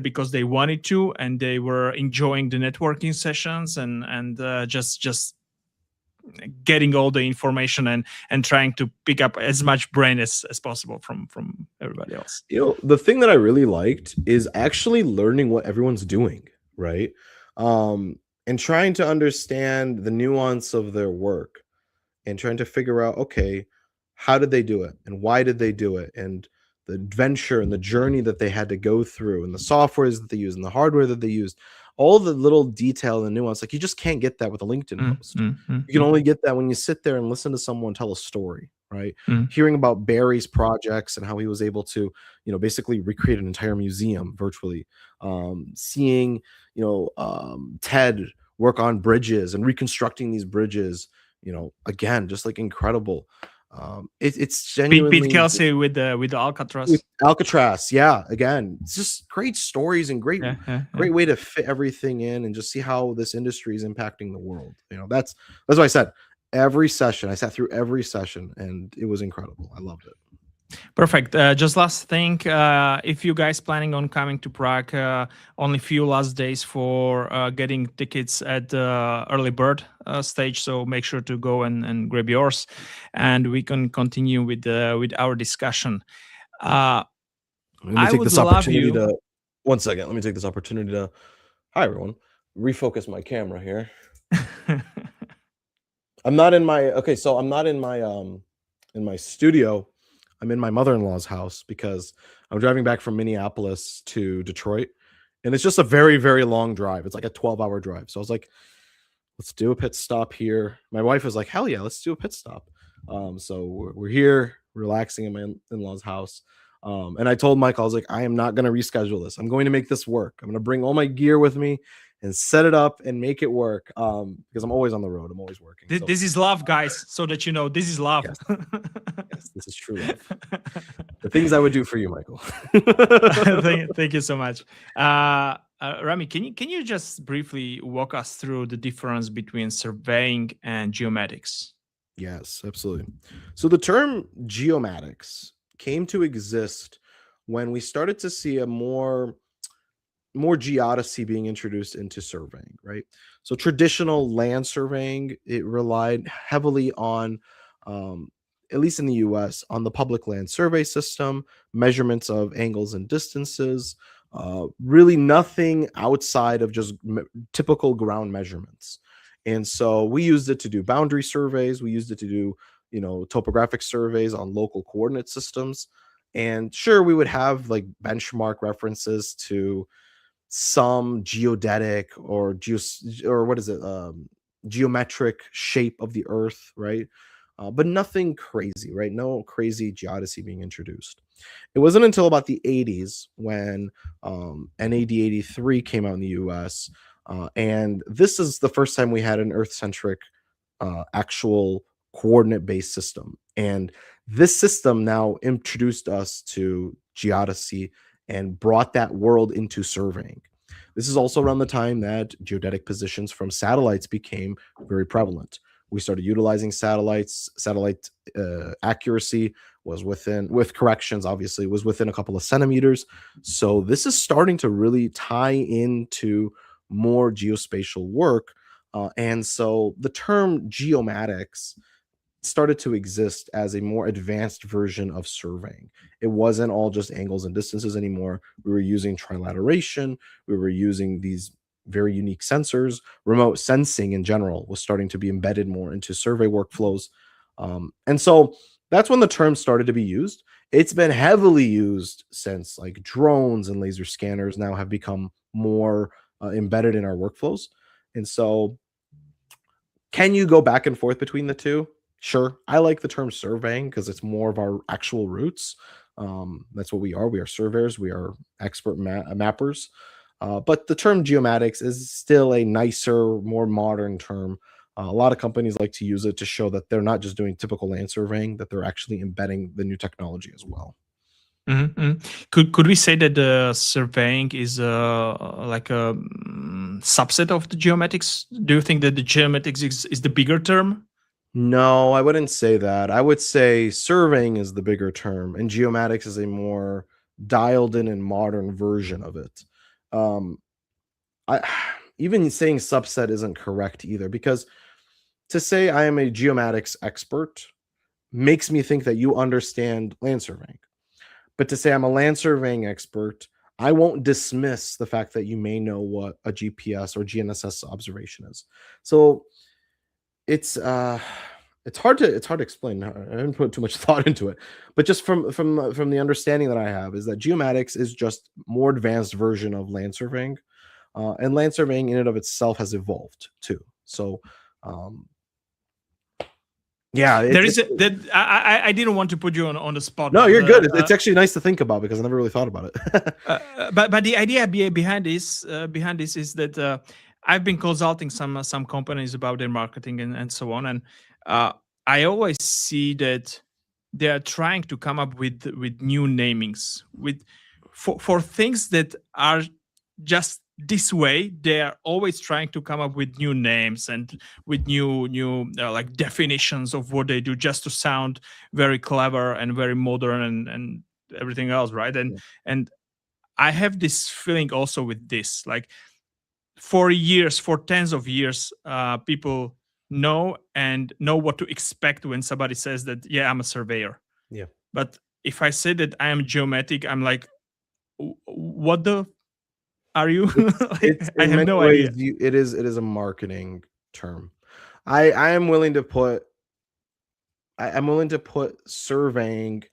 because they wanted to, and they were enjoying the networking sessions and just getting all the information and trying to pick up as much brain as possible from everybody else. You know, the thing that I really liked is actually learning what everyone's doing, right? And trying to understand the nuance of their work and trying to figure out, okay, how did they do it and why did they do it, and the adventure and the journey that they had to go through, and the softwares that they use and the hardware that they used, all the little detail and nuance. Like, you just can't get that with a LinkedIn post. You can only get that when you sit there and listen to someone tell a story, right? Hearing about Barry's projects and how he was able to, basically recreate an entire museum virtually. Seeing, Ted work on bridges and reconstructing these bridges, again, just like incredible. It's genuinely Pete Kelsey with the Alcatraz. With Alcatraz, yeah. Again, it's just great stories and great way to fit everything in and just see how this industry is impacting the world. That's what I said. Every session, I sat through every session, and it was incredible. I loved it. Perfect. Just last thing, if you guys planning on coming to Prague, only few last days for getting tickets at the early bird stage. So make sure to go and grab yours, and we can continue with our discussion. Let me take this opportunity to. One second. Let me take this opportunity to. Hi everyone. Refocus my camera here. I'm not in my. Okay, so I'm not in my studio. I'm in my mother-in-law's house because I'm driving back from Minneapolis to Detroit, and it's just a very, very long drive. It's like a 12-hour drive. So I was like, let's do a pit stop here. My wife was like, hell yeah, let's do a pit stop. So we're here relaxing in my in-law's house. And I told Mike, I was like, I am not going to reschedule this. I'm going to make this work. I'm going to bring all my gear with me and set it up and make it work, because I'm always on the road. I'm always working. This is love, guys, so that you know, this is love. Yes, this is true love. The things I would do for you, Michael. Thank you so much. Rami, can you just briefly walk us through the difference between surveying and geomatics? Yes, absolutely. So the term geomatics came to exist when we started to see a more geodesy being introduced into surveying, right? So traditional land surveying, it relied heavily on, at least in the US, on the public land survey system, measurements of angles and distances, really nothing outside of just typical ground measurements. And so we used it to do boundary surveys. We used it to do, topographic surveys on local coordinate systems. And sure, we would have like benchmark references to some geodetic or geometric shape of the earth, right? But nothing crazy, right? No crazy geodesy being introduced. It wasn't until about the 80s when NAD 83 came out in the US. And this is the first time we had an Earth-centric actual coordinate-based system. And this system now introduced us to geodesy and brought that world into surveying. This is also around the time that geodetic positions from satellites became very prevalent. We started utilizing satellites. Satellite accuracy was with corrections, obviously, was within a couple of centimeters. So this is starting to really tie into more geospatial work. And so the term geomatics started to exist as a more advanced version of surveying. It wasn't all just angles and distances anymore. We were using trilateration. We were using these very unique sensors. Remote sensing in general was starting to be embedded more into survey workflows. And so that's when the term started to be used. It's been heavily used since, like drones and laser scanners now have become more embedded in our workflows. And so, can you go back and forth between the two? Sure. I like the term surveying because it's more of our actual roots. That's what we are. We are surveyors. We are expert mappers. But the term geomatics is still a nicer, more modern term. A lot of companies like to use it to show that they're not just doing typical land surveying, that they're actually embedding the new technology as well. Could we say that the surveying is like a subset of the geomatics? Do you think that the geomatics is the bigger term? No, I wouldn't say that. I would say surveying is the bigger term, and geomatics is a more dialed in and modern version of it. Um, I even saying subset isn't correct either, because to say I am a geomatics expert makes me think that you understand land surveying. But to say I'm a land surveying expert, I won't dismiss the fact that you may know what a GPS or GNSS observation is. So it's it's hard to explain. I didn't put too much thought into it, but just from the understanding that I have is that geomatics is just more advanced version of land surveying, and land surveying in and of itself has evolved too. So, um, yeah, There is that I didn't want to put you on the spot. No, you're good. It's actually nice to think about because I never really thought about it. But the idea behind this is that I've been consulting some companies about their marketing and so on, and I always see that they are trying to come up with new namings for things that are just this way. They are always trying to come up with new names and with new like definitions of what they do, just to sound very clever and very modern and everything else, right? And I have this feeling also with this, like for years, for tens of years, people know what to expect when somebody says that, yeah, I'm a surveyor. Yeah. But if I say that I am geomatic, I'm like, what the are you? It's I in have many no ways, idea. it is a marketing term. I am willing to put I'm willing to put surveying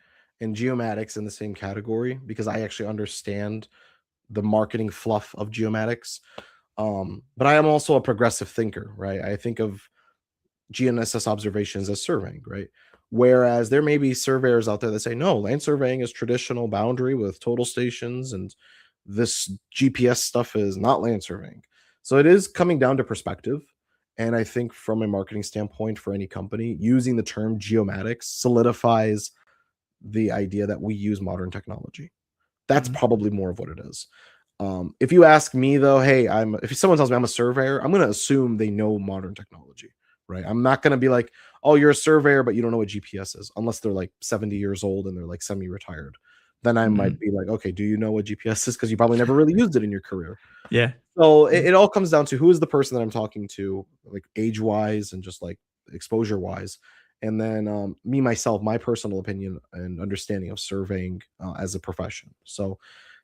and geomatics in the same category because I actually understand the marketing fluff of geomatics. But I am also a progressive thinker, right? I think of GNSS observations as surveying, right? Whereas there may be surveyors out there that say, no, land surveying is traditional boundary with total stations, and this GPS stuff is not land surveying. So it is coming down to perspective. And I think from a marketing standpoint for any company, using the term geomatics solidifies the idea that we use modern technology. That's probably more of what it is. If you ask me though, hey, if someone tells me I'm a surveyor, I'm going to assume they know modern technology, right? I'm not going to be like, oh, you're a surveyor, but you don't know what GPS is, unless they're like 70 years old and they're like semi-retired. Then I might be like, okay, do you know what GPS is? Because you probably never really used it in your career. Yeah. So it all comes down to who is the person that I'm talking to, like age-wise and just like exposure-wise. And then me, myself, my personal opinion and understanding of surveying as a profession. So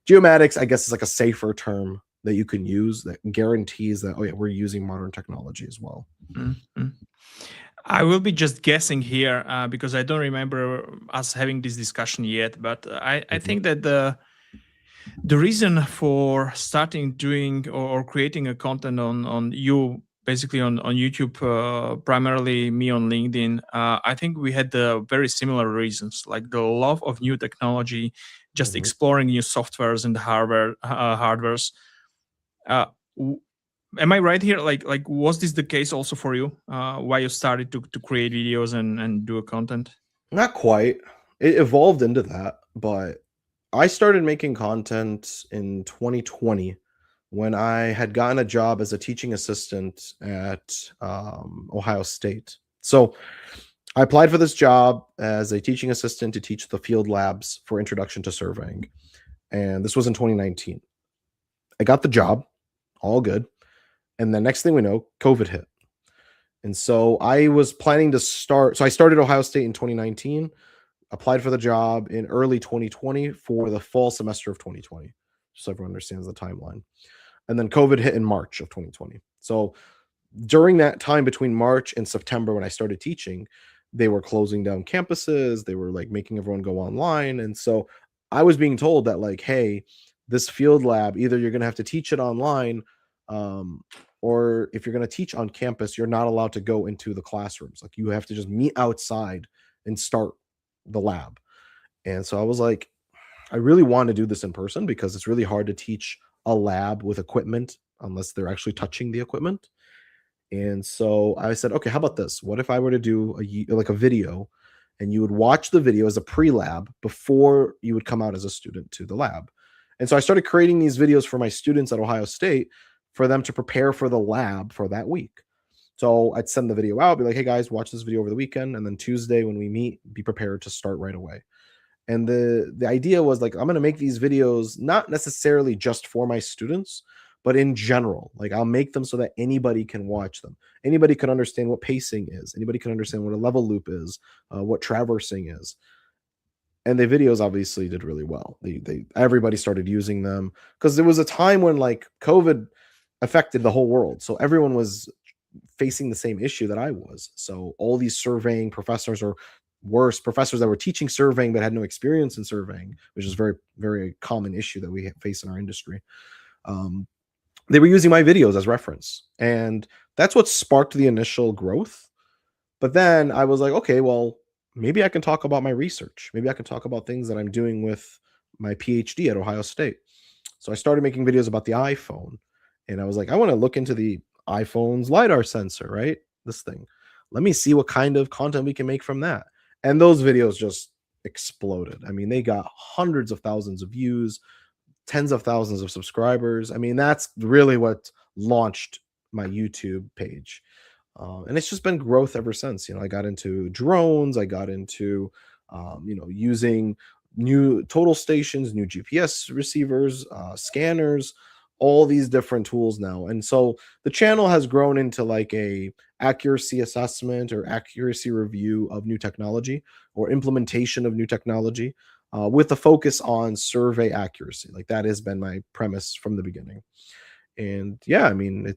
geomatics, I guess, is like a safer term that you can use that guarantees that, oh yeah, we're using modern technology as well. I will be just guessing here because I don't remember us having this discussion yet. But I think that the reason for starting doing or creating a content on you, basically on YouTube, primarily me on LinkedIn, I think we had very similar reasons, like the love of new technology, just exploring new softwares and hardwares. Am I right here? Like was this the case also for you? Why you started to create videos and do a content? Not quite. It evolved into that, but I started making content in 2020 when I had gotten a job as a teaching assistant at Ohio State. So I applied for this job as a teaching assistant to teach the field labs for Introduction to Surveying. And this was in 2019. I got the job, all good. And the next thing we know, COVID hit. And so I was planning to start. So I started Ohio State in 2019, applied for the job in early 2020 for the fall semester of 2020, so everyone understands the timeline. And then COVID hit in March of 2020. So during that time between March and September when I started teaching, they were closing down campuses, they were like making everyone go online. And so I was being told that, like, hey, this field lab, either you're going to have to teach it online, um, or if you're going to teach on campus, you're not allowed to go into the classrooms. Like, you have to just meet outside and start the lab. And so I was like, I really want to do this in person because it's really hard to teach a lab with equipment unless they're actually touching the equipment. And so I said, okay, how about this? What if I were to do like a video, and you would watch the video as a pre-lab before you would come out as a student to the lab? And so I started creating these videos for my students at Ohio State for them to prepare for the lab for that week. So I'd send the video out, be like, hey guys, watch this video over the weekend. And then Tuesday when we meet, be prepared to start right away. And the idea was, like, I'm going to make these videos not necessarily just for my students, but in general. Like, I'll make them so that anybody can watch them. Anybody can understand what pacing is. Anybody can understand what a level loop is, what traversing is. And the videos obviously did really well. They everybody started using them because there was a time when, like, COVID affected the whole world. So everyone was facing the same issue that I was. So all these surveying professors, or worse, professors that were teaching surveying but had no experience in surveying, which is very, very common issue that we face in our industry. They were using my videos as reference, and that's what sparked the initial growth. But then I was like, okay, well, maybe I can talk about my research. Maybe I can talk about things that I'm doing with my PhD at Ohio State. So I started making videos about the iPhone, and I was like, I want to look into the iPhone's LiDAR sensor, right? This thing. Let me see what kind of content we can make from that. And those videos just exploded. I mean, they got hundreds of thousands of views, tens of thousands of subscribers. I mean, that's really what launched my YouTube page. And it's just been growth ever since. I got into drones, I got into, using new total stations, new GPS receivers, scanners, all these different tools now. And so the channel has grown into like a accuracy assessment or accuracy review of new technology or implementation of new technology, with a focus on survey accuracy. Like, that has been my premise from the beginning. And yeah, I mean,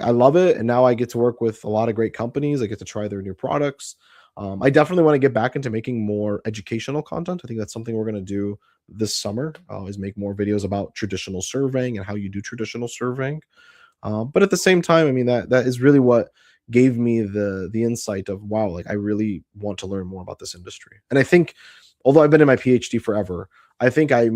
I love it. And now I get to work with a lot of great companies. I get to try their new products. I definitely want to get back into making more educational content. I think that's something we're going to do this summer, is make more videos about traditional surveying and how you do traditional surveying. But at the same time, I mean, that is really what gave me the insight of, wow, like, I really want to learn more about this industry. And I think, although I've been in my PhD forever, I think I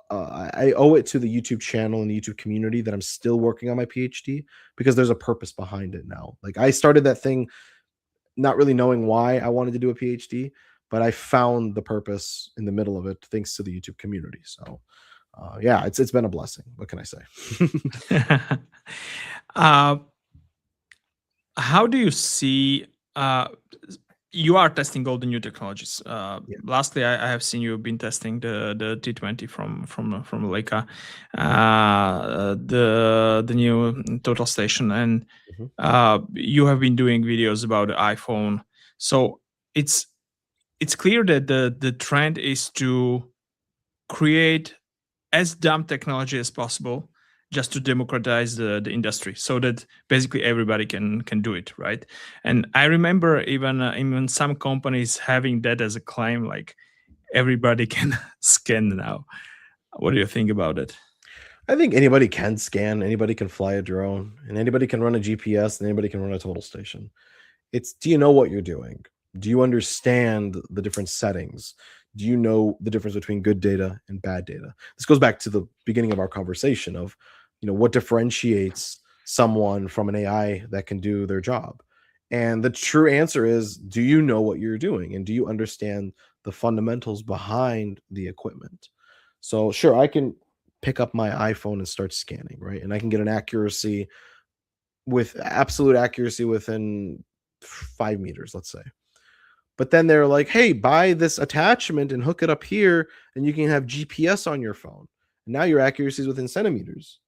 owe it to the YouTube channel and the YouTube community that I'm still working on my PhD, because there's a purpose behind it now. Like, I started that thing not really knowing why I wanted to do a PhD, but I found the purpose in the middle of it thanks to the YouTube community. So, yeah, it's been a blessing. What can I say? uh, how do you see you are testing all the new technologies? Yeah. Lastly, I have seen you've been testing the T20 from Leica, the new total station, and Mhm. you have been doing videos about the iPhone. So it's clear that the trend is to create as dumb technology as possible, just to democratize the industry, so that basically everybody can do it, right? And I remember even some companies having that as a claim, like everybody can scan now. What do you think about it? I think anybody can scan, anybody can fly a drone, and anybody can run a GPS, and anybody can run a total station. It's, do you know what you're doing? Do you understand the different settings? Do you know the difference between good data and bad data? This goes back to the beginning of our conversation of, what differentiates someone from an AI that can do their job. And the true answer is, do you know what you're doing? And do you understand the fundamentals behind the equipment? So sure, I can pick up my iPhone and start scanning, right? And I can get an accuracy, with absolute accuracy, within 5 meters, let's say. But then they're like, hey, buy this attachment and hook it up here, and you can have GPS on your phone. And now your accuracy is within centimeters.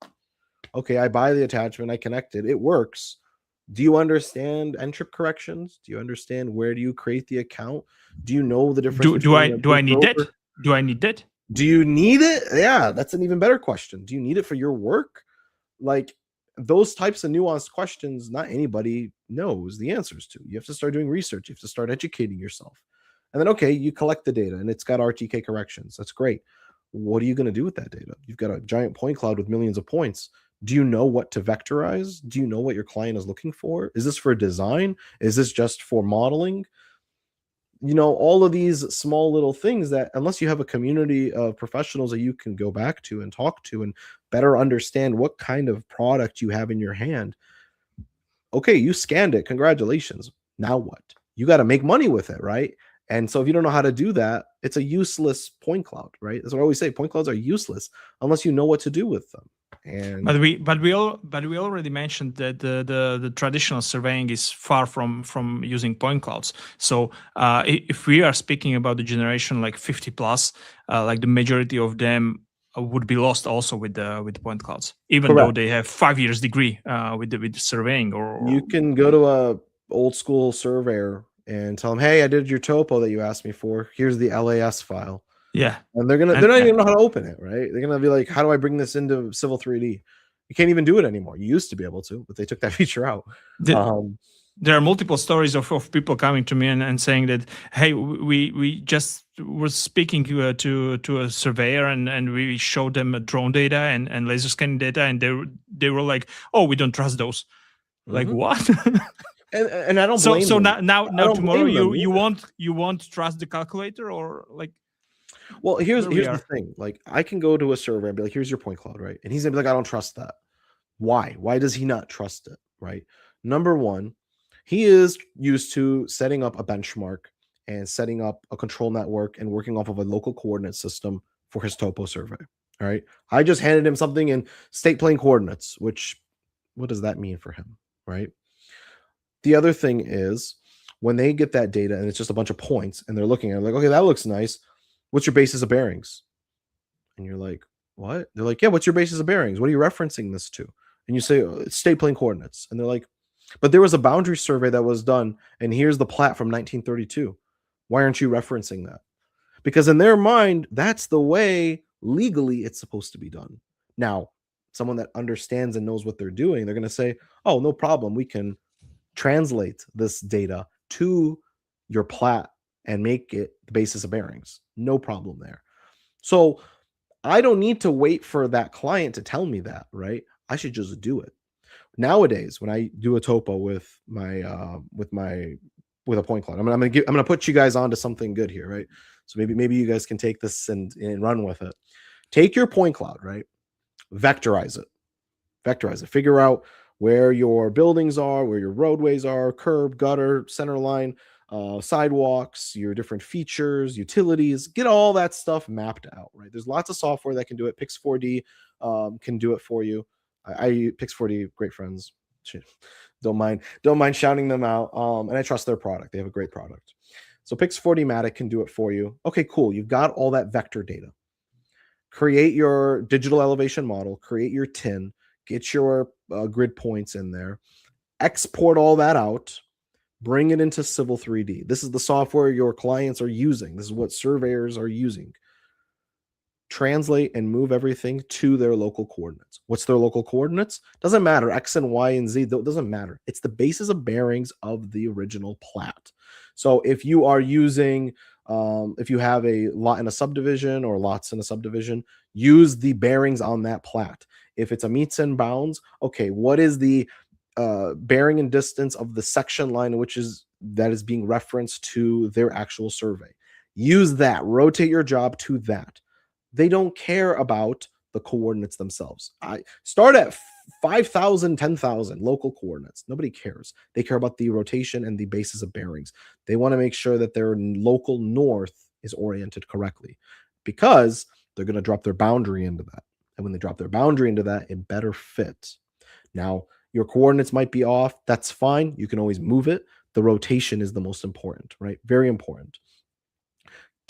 Okay, I buy the attachment, I connect it, it works. Do you understand entry corrections? Do you understand where do you create the account? Do you know the difference between a Do I good need that? broker? Do I need that? Do you need it? Yeah, that's an even better question. Do you need it for your work? Like those types of nuanced questions, not anybody knows the answers to. You have to start doing research. You have to start educating yourself. And then, okay, you collect the data and it's got RTK corrections. That's great. What are you going to do with that data? You've got a giant point cloud with millions of points. Do you know what to vectorize? Do you know what your client is looking for? Is this for design? Is this just for modeling? All of these small little things that, unless you have a community of professionals that you can go back to and talk to and better understand what kind of product you have in your hand. Okay, you scanned it. Congratulations. Now what? You got to make money with it, right? And so if you don't know how to do that, it's a useless point cloud, right? That's what I always say. Point clouds are useless unless you know what to do with them. And we already mentioned that the traditional surveying is far from using point clouds. So if we are speaking about the generation like 50 plus, like the majority of them would be lost also with the point clouds, even though correct. they have 5 years degree with the surveying. You can go to a old school surveyor and tell them, hey, I did your topo that you asked me for. Here's the LAS file. Yeah. And they're not even gonna know how to open it, right? They're gonna be like, how do I bring this into Civil 3D? You can't even do it anymore. You used to be able to, but they took that feature out. There are multiple stories of people coming to me and saying that, hey, we just were speaking to a surveyor and we showed them a drone data and laser scanning data, and they were like, oh, we don't trust those. Like what? and I don't blame so them. now tomorrow you them won't trust the calculator, or like. Well, here's the thing. Like, I can go to a server and be like, here's your point cloud, right? And he's gonna be like, I don't trust that. Why? Why does he not trust it? Right? Number one, he is used to setting up a benchmark and setting up a control network and working off of a local coordinate system for his topo survey. All right. I just handed him something in state plane coordinates, which what does that mean for him? Right. The other thing is when they get that data and it's just a bunch of points and they're looking at it like, okay, that looks nice. What's your basis of bearings? And you're like, what? They're like, yeah, what's your basis of bearings? What are you referencing this to? And you say, oh, it's state plane coordinates. And they're like, but there was a boundary survey that was done, and here's the plat from 1932. Why aren't you referencing that? Because in their mind, that's the way legally it's supposed to be done. Now, someone that understands and knows what they're doing, they're going to say, oh, no problem. We can translate this data to your plat and make it the basis of bearings. No problem there. So I don't need to wait for that client to tell me that, right? I should just do it. Nowadays, when I do a topo with a point cloud, I'm gonna put you guys onto something good here, right? So maybe you guys can take this and run with it. Take your point cloud, right? Vectorize it. Figure out where your buildings are, where your roadways are, curb, gutter, center line, sidewalks, your different features, utilities. Get all that stuff mapped out, right? There's lots of software that can do it. Pix4D can do it for you. I Pix4D, great friends. Don't mind shouting them out. And I trust their product. They have a great product. So Pix4D Matic can do it for you. Okay, cool. You've got all that vector data. Create your digital elevation model, create your TIN, get your grid points in there, export all that out, bring it into Civil 3D. This is the software your clients are using. This is what surveyors are using. Translate and move everything to their local coordinates. What's their local coordinates? Doesn't matter. X and Y and Z, doesn't matter. It's the basis of bearings of the original plat. So if you are using, if you have a lot in a subdivision or lots in a subdivision, use the bearings on that plat. If it's a meets and bounds, okay, what is the bearing and distance of the section line that is being referenced to their actual survey? Use that. Rotate your job to that. They don't care about the coordinates themselves. I start at 5,000, 10,000 local coordinates. Nobody cares. They care about the rotation and the basis of bearings. They want to make sure that their local north is oriented correctly because they're going to drop their boundary into that. And when they drop their boundary into that, it better fit. Now, your coordinates might be off. That's fine. You can always move it. The rotation is the most important, right? Very important.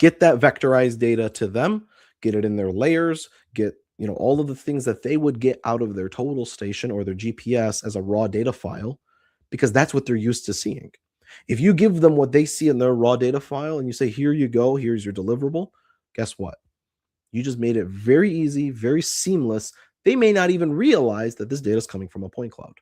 Get that vectorized data to them. Get it in their layers, get all of the things that they would get out of their total station or their GPS as a raw data file, because that's what they're used to seeing. If you give them what they see in their raw data file and you say, here you go, here's your deliverable, guess what? You just made it very easy, very seamless. They may not even realize that this data is coming from a point cloud.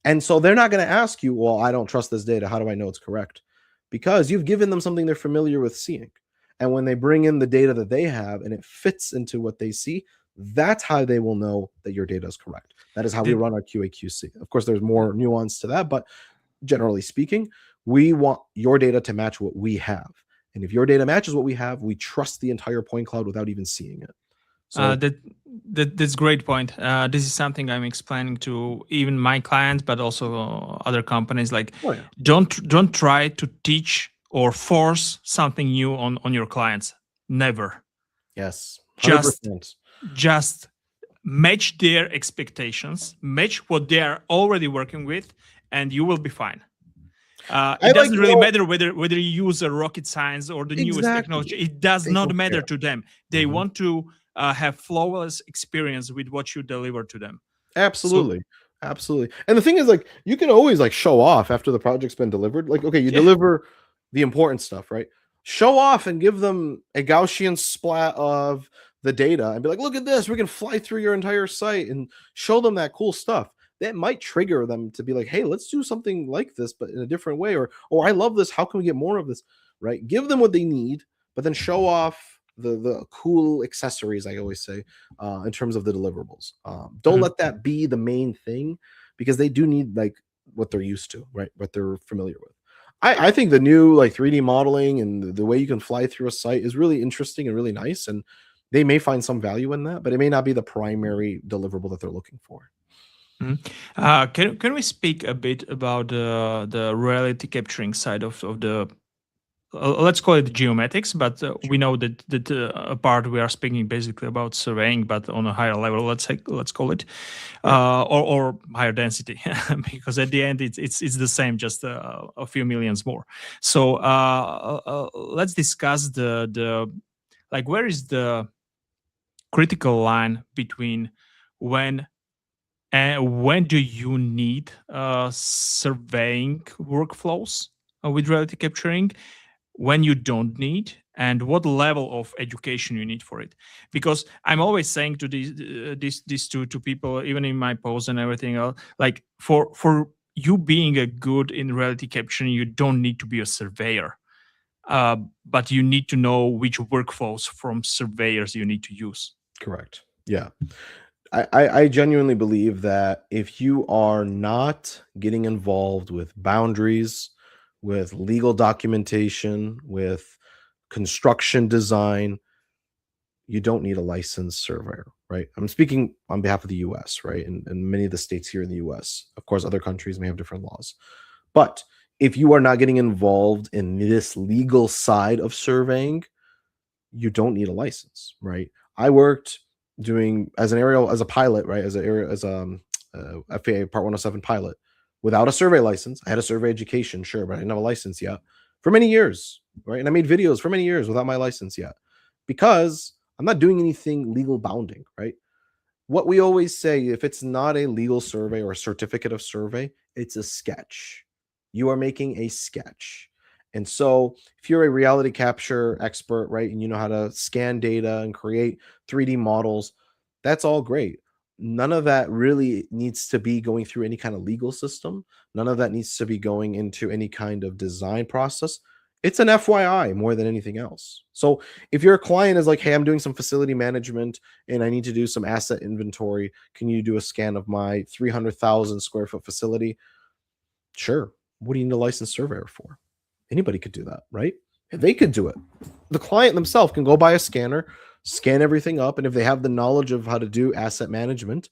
And so they're not going to ask you, well, I don't trust this data. How do I know it's correct? Because you've given them something they're familiar with seeing. And when they bring in the data that they have and it fits into what they see, that's how they will know that your data is correct. That is how we Did, run our QA/QC. Of course, there's more nuance to that, but generally speaking, we want your data to match what we have. And if your data matches what we have, we trust the entire point cloud without even seeing it. So that's great point. This is something I'm explaining to even my clients, but also other companies. Like, oh yeah, don't try to teach or force something new on your clients. Never. yes, 100%. Just match their expectations, match what they are already working with, and you will be fine. It doesn't really matter whether you use a rocket science or the newest technology. It does not matter to them. They want to have flawless experience with what you deliver to them. Absolutely. Absolutely. And the thing is, like, you can always like show off after the project's been delivered. Like, okay, you deliver the important stuff, right? Show off and give them a Gaussian splat of the data and be like, look at this, we can fly through your entire site, and show them that cool stuff. That might trigger them to be like, hey, let's do something like this, but in a different way. Or, oh, I love this. How can we get more of this? Right? Give them what they need, but then show off the cool accessories, I always say, in terms of the deliverables. Don't let that be the main thing, because they do need like what they're used to, right? What they're familiar with. I think the new like 3D modeling and the way you can fly through a site is really interesting and really nice. And they may find some value in that, but it may not be the primary deliverable that they're looking for. Can we speak a bit about the reality capturing side of the let's call it geomatics, but we know that part we are speaking basically about surveying, but on a higher level. Let's call it, or higher density, because at the end it's the same, just a few millions more. So let's discuss the like, where is the critical line between when do you need surveying workflows with reality capturing, when you don't need, and what level of education you need for it? Because I'm always saying to these to people, even in my posts and everything else, like, for you being a good in reality capturing, you don't need to be a surveyor, but you need to know which workflows from surveyors you need to use. Correct. Yeah. I genuinely believe that if you are not getting involved with boundaries, with legal documentation, with construction design, you don't need a licensed surveyor, right? I'm speaking on behalf of the US, right? And many of the states here in the US. Of course, other countries may have different laws. But if you are not getting involved in this legal side of surveying, you don't need a license, right? I worked doing as a pilot, right? As a FAA Part 107 pilot without a survey license. I had a survey education, sure, but I didn't have a license yet for many years, right? And I made videos for many years without my license yet, because I'm not doing anything legal bounding, right? What we always say, if it's not a legal survey or a certificate of survey, it's a sketch. You are making a sketch. And so if you're a reality capture expert, right, and you know how to scan data and create 3D models, that's all great. None of that really needs to be going through any kind of legal system. None of that needs to be going into any kind of design process. It's an FYI more than anything else. So if your client is like, hey, I'm doing some facility management and I need to do some asset inventory, can you do a scan of my 300,000 square foot facility? Sure. What do you need a licensed surveyor for? Anybody could do that, right? They could do it. The client themselves can go buy a scanner, scan everything up, and if they have the knowledge of how to do asset management,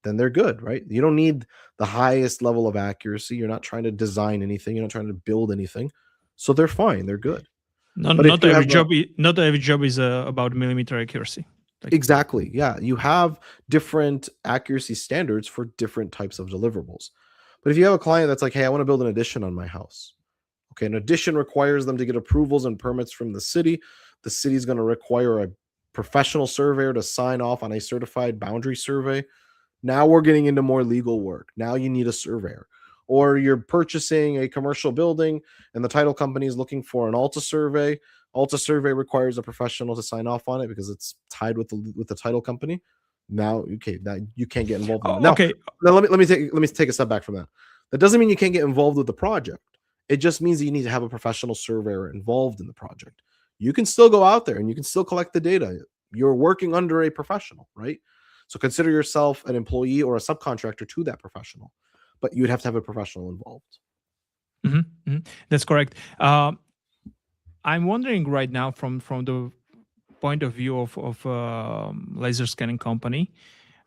then they're good, right? You don't need the highest level of accuracy. You're not trying to design anything. You're not trying to build anything. So they're fine. They're good. Not every job is about millimeter accuracy. Exactly. Yeah. You have different accuracy standards for different types of deliverables. But if you have a client that's like, hey, I want to build an addition on my house. Okay, an addition requires them to get approvals and permits from the city. The city is going to require a professional surveyor to sign off on a certified boundary survey. Now we're getting into more legal work. Now you need a surveyor. Or you're purchasing a commercial building and the title company is looking for an Alta survey. Alta survey requires a professional to sign off on it because it's tied with the title company. Now, okay, now you can't get involved in that. Now, Okay. now let me take a step back from that. That doesn't mean you can't get involved with the project. It just means that you need to have a professional surveyor involved in the project. You can still go out there and you can still collect the data. You're working under a professional, right? So consider yourself an employee or a subcontractor to that professional, but you'd have to have a professional involved. That's correct. I'm wondering right now from the point of view of laser scanning company,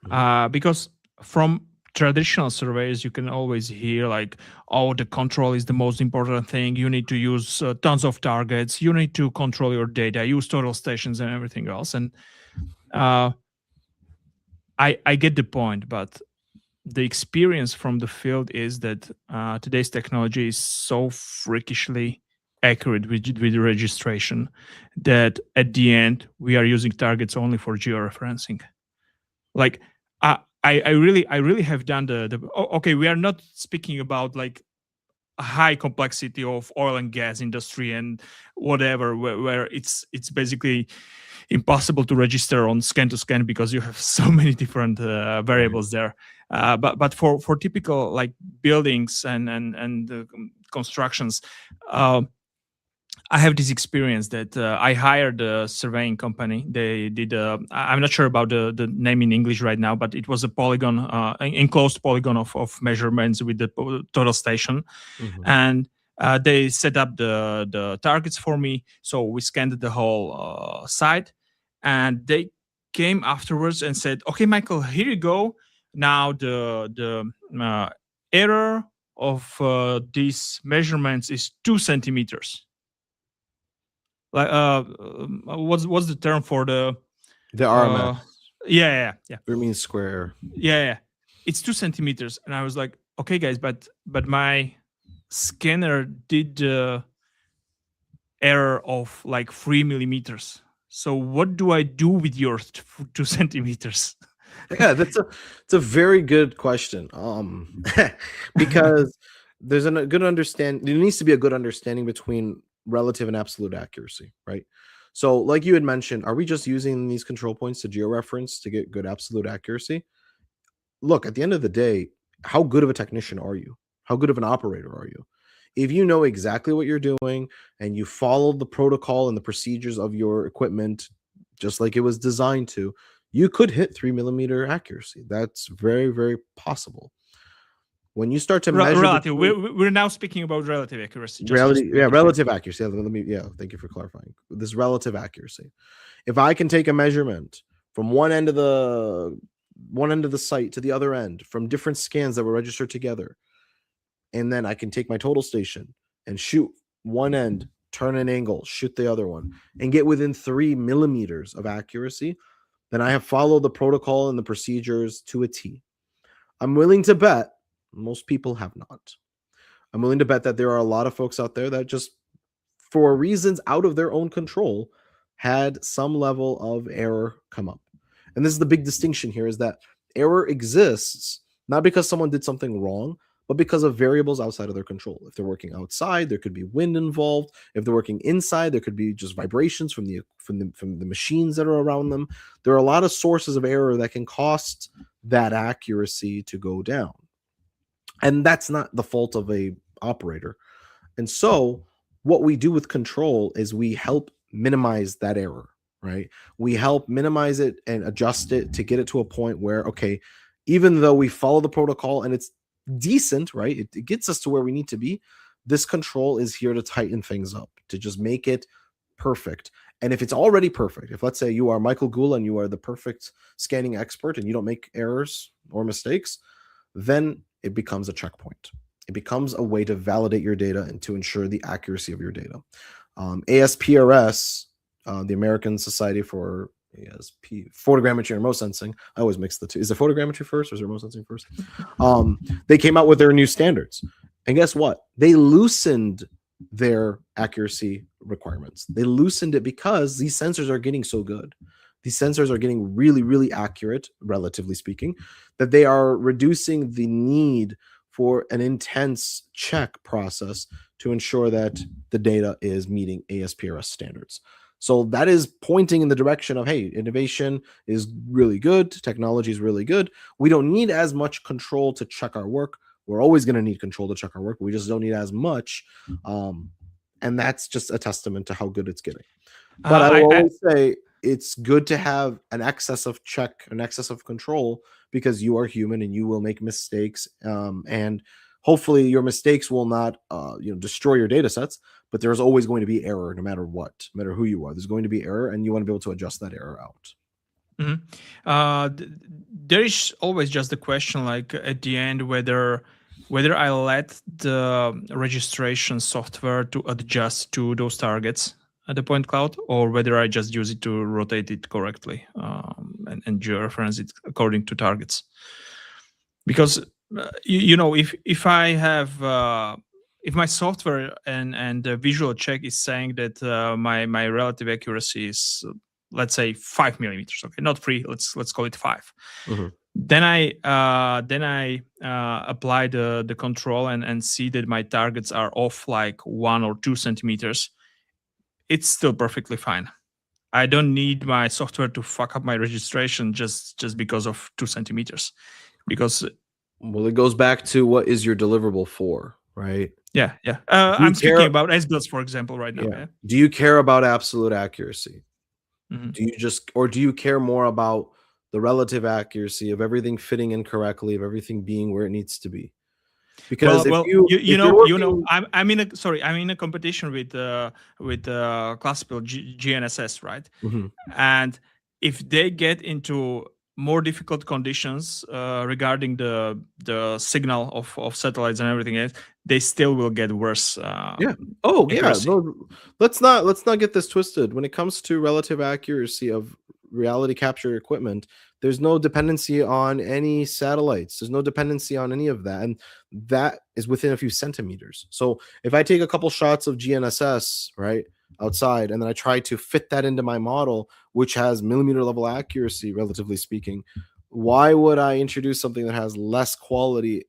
because from traditional surveys you can always hear like, oh, the control is the most important thing, you need to use tons of targets, you need to control your data, use total stations and everything else. And I get the point, but the experience from the field is that today's technology is so freakishly accurate with the registration that at the end we are using targets only for georeferencing. Like I really have done okay, we are not speaking about like a high complexity of oil and gas industry and whatever, where it's basically impossible to register on scan to scan because you have so many different variables there. But for typical like buildings and constructions, I have this experience that I hired a surveying company. They did. I'm not sure about the name in English right now, but it was a polygon, enclosed polygon of measurements with the total station, and they set up the targets for me. So we scanned the whole site, and they came afterwards and said, "Okay, Michael, here you go. Now the error of these measurements is 2 centimeters." Like what's the term for the RMS? Yeah. It means square. Yeah. It's 2 centimeters, and I was like, okay, guys, but my scanner did the error of like 3 millimeters. So what do I do with your 2 centimeters? Yeah, it's a very good question. Because there's a good understanding. There needs to be a good understanding between relative and absolute accuracy, right? So, like you had mentioned, are we just using these control points to georeference to get good absolute accuracy? Look, at the end of the day, how good of a technician are you? How good of an operator are you? If you know exactly what you're doing and you follow the protocol and the procedures of your equipment just like it was designed to, you could hit 3 millimeter accuracy. That's very, very possible. When you start to measure relative, we're now speaking about relative accuracy. Relative accuracy. Thank you for clarifying. This relative accuracy. If I can take a measurement from one end of the site to the other end from different scans that were registered together, and then I can take my total station and shoot one end, turn an angle, shoot the other one, and get within 3 millimeters of accuracy, then I have followed the protocol and the procedures to a T. I'm willing to bet most people have not. I'm willing to bet that there are a lot of folks out there that just, for reasons out of their own control, had some level of error come up. And this is the big distinction here, is that error exists not because someone did something wrong, but because of variables outside of their control. If they're working outside, there could be wind involved. If they're working inside, there could be just vibrations from the machines that are around them. There are a lot of sources of error that can cost that accuracy to go down. And that's not the fault of a operator. And so what we do with control is we help minimize that error, right? We help minimize it and adjust it to get it to a point where, okay, even though we follow the protocol and it's decent, right? It gets us to where we need to be. This control is here to tighten things up, to just make it perfect. And if it's already perfect, if let's say you are Michael Gula and you are the perfect scanning expert and you don't make errors or mistakes, then it becomes a checkpoint. It becomes a way to validate your data and to ensure the accuracy of your data. ASPRS, the American Society for Photogrammetry and Remote Sensing. I always mix the two. Is it photogrammetry first or is it remote sensing first? They came out with their new standards. And guess what? They loosened their accuracy requirements. They loosened it because these sensors are getting so good. These sensors are getting really, really accurate, relatively speaking, that they are reducing the need for an intense check process to ensure that the data is meeting ASPRS standards. So that is pointing in the direction of, hey, innovation is really good, technology is really good. We don't need as much control to check our work. We're always going to need control to check our work. We just don't need as much. And that's just a testament to how good it's getting. But I will always say it's good to have an excess of check, an excess of control, because you are human and you will make mistakes. And hopefully your mistakes will not destroy your data sets, but there's always going to be error no matter what, no matter who you are. There's going to be error, and you want to be able to adjust that error out. There is always just the question, like at the end, whether I let the registration software to adjust to those targets at the point cloud, or whether I just use it to rotate it correctly and georeference it according to targets. Because if I have if my software and the visual check is saying that my relative accuracy is, let's say, 5 millimeters, okay, not 3, let's call it 5. Then I apply the control and see that my targets are off like 1 or 2 centimeters. It's still perfectly fine. I don't need my software to fuck up my registration just because of 2 centimeters. Because it goes back to what is your deliverable for, right? Yeah. I'm speaking about SBuilds, for example, right now. Yeah. Do you care about absolute accuracy? Do you care more about the relative accuracy of everything fitting in correctly, of everything being where it needs to be? Because I'm in a competition with classical GNSS, right? And if they get into more difficult conditions regarding the signal of satellites and everything else, they still will get worse. No, let's not get this twisted. When it comes to relative accuracy of reality capture equipment, there's no dependency on any satellites. There's no dependency on any of that, and that is within a few centimeters. So if I take a couple shots of GNSS right outside, and then I try to fit that into my model, which has millimeter level accuracy, relatively speaking, why would I introduce something that has less quality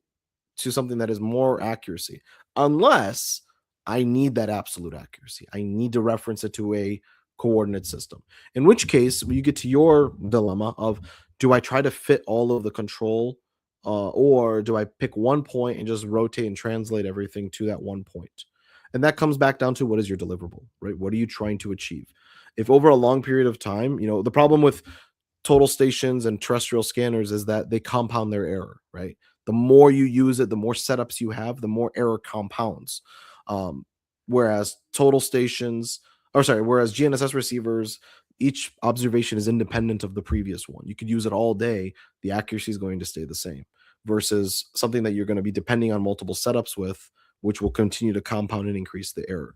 to something that is more accuracy? Unless I need that absolute accuracy. I need to reference it to a coordinate system, in which case you get to your dilemma of, do I try to fit all of the control or do I pick one point and just rotate and translate everything to that one point? And that comes back down to, what is your deliverable, right? What are you trying to achieve? If over a long period of time, the problem with total stations and terrestrial scanners is that they compound their error, right? The more you use it, the more setups you have, the more error compounds. Whereas GNSS receivers, each observation is independent of the previous one. You could use it all day. The accuracy is going to stay the same, versus something that you're going to be depending on multiple setups with, which will continue to compound and increase the error.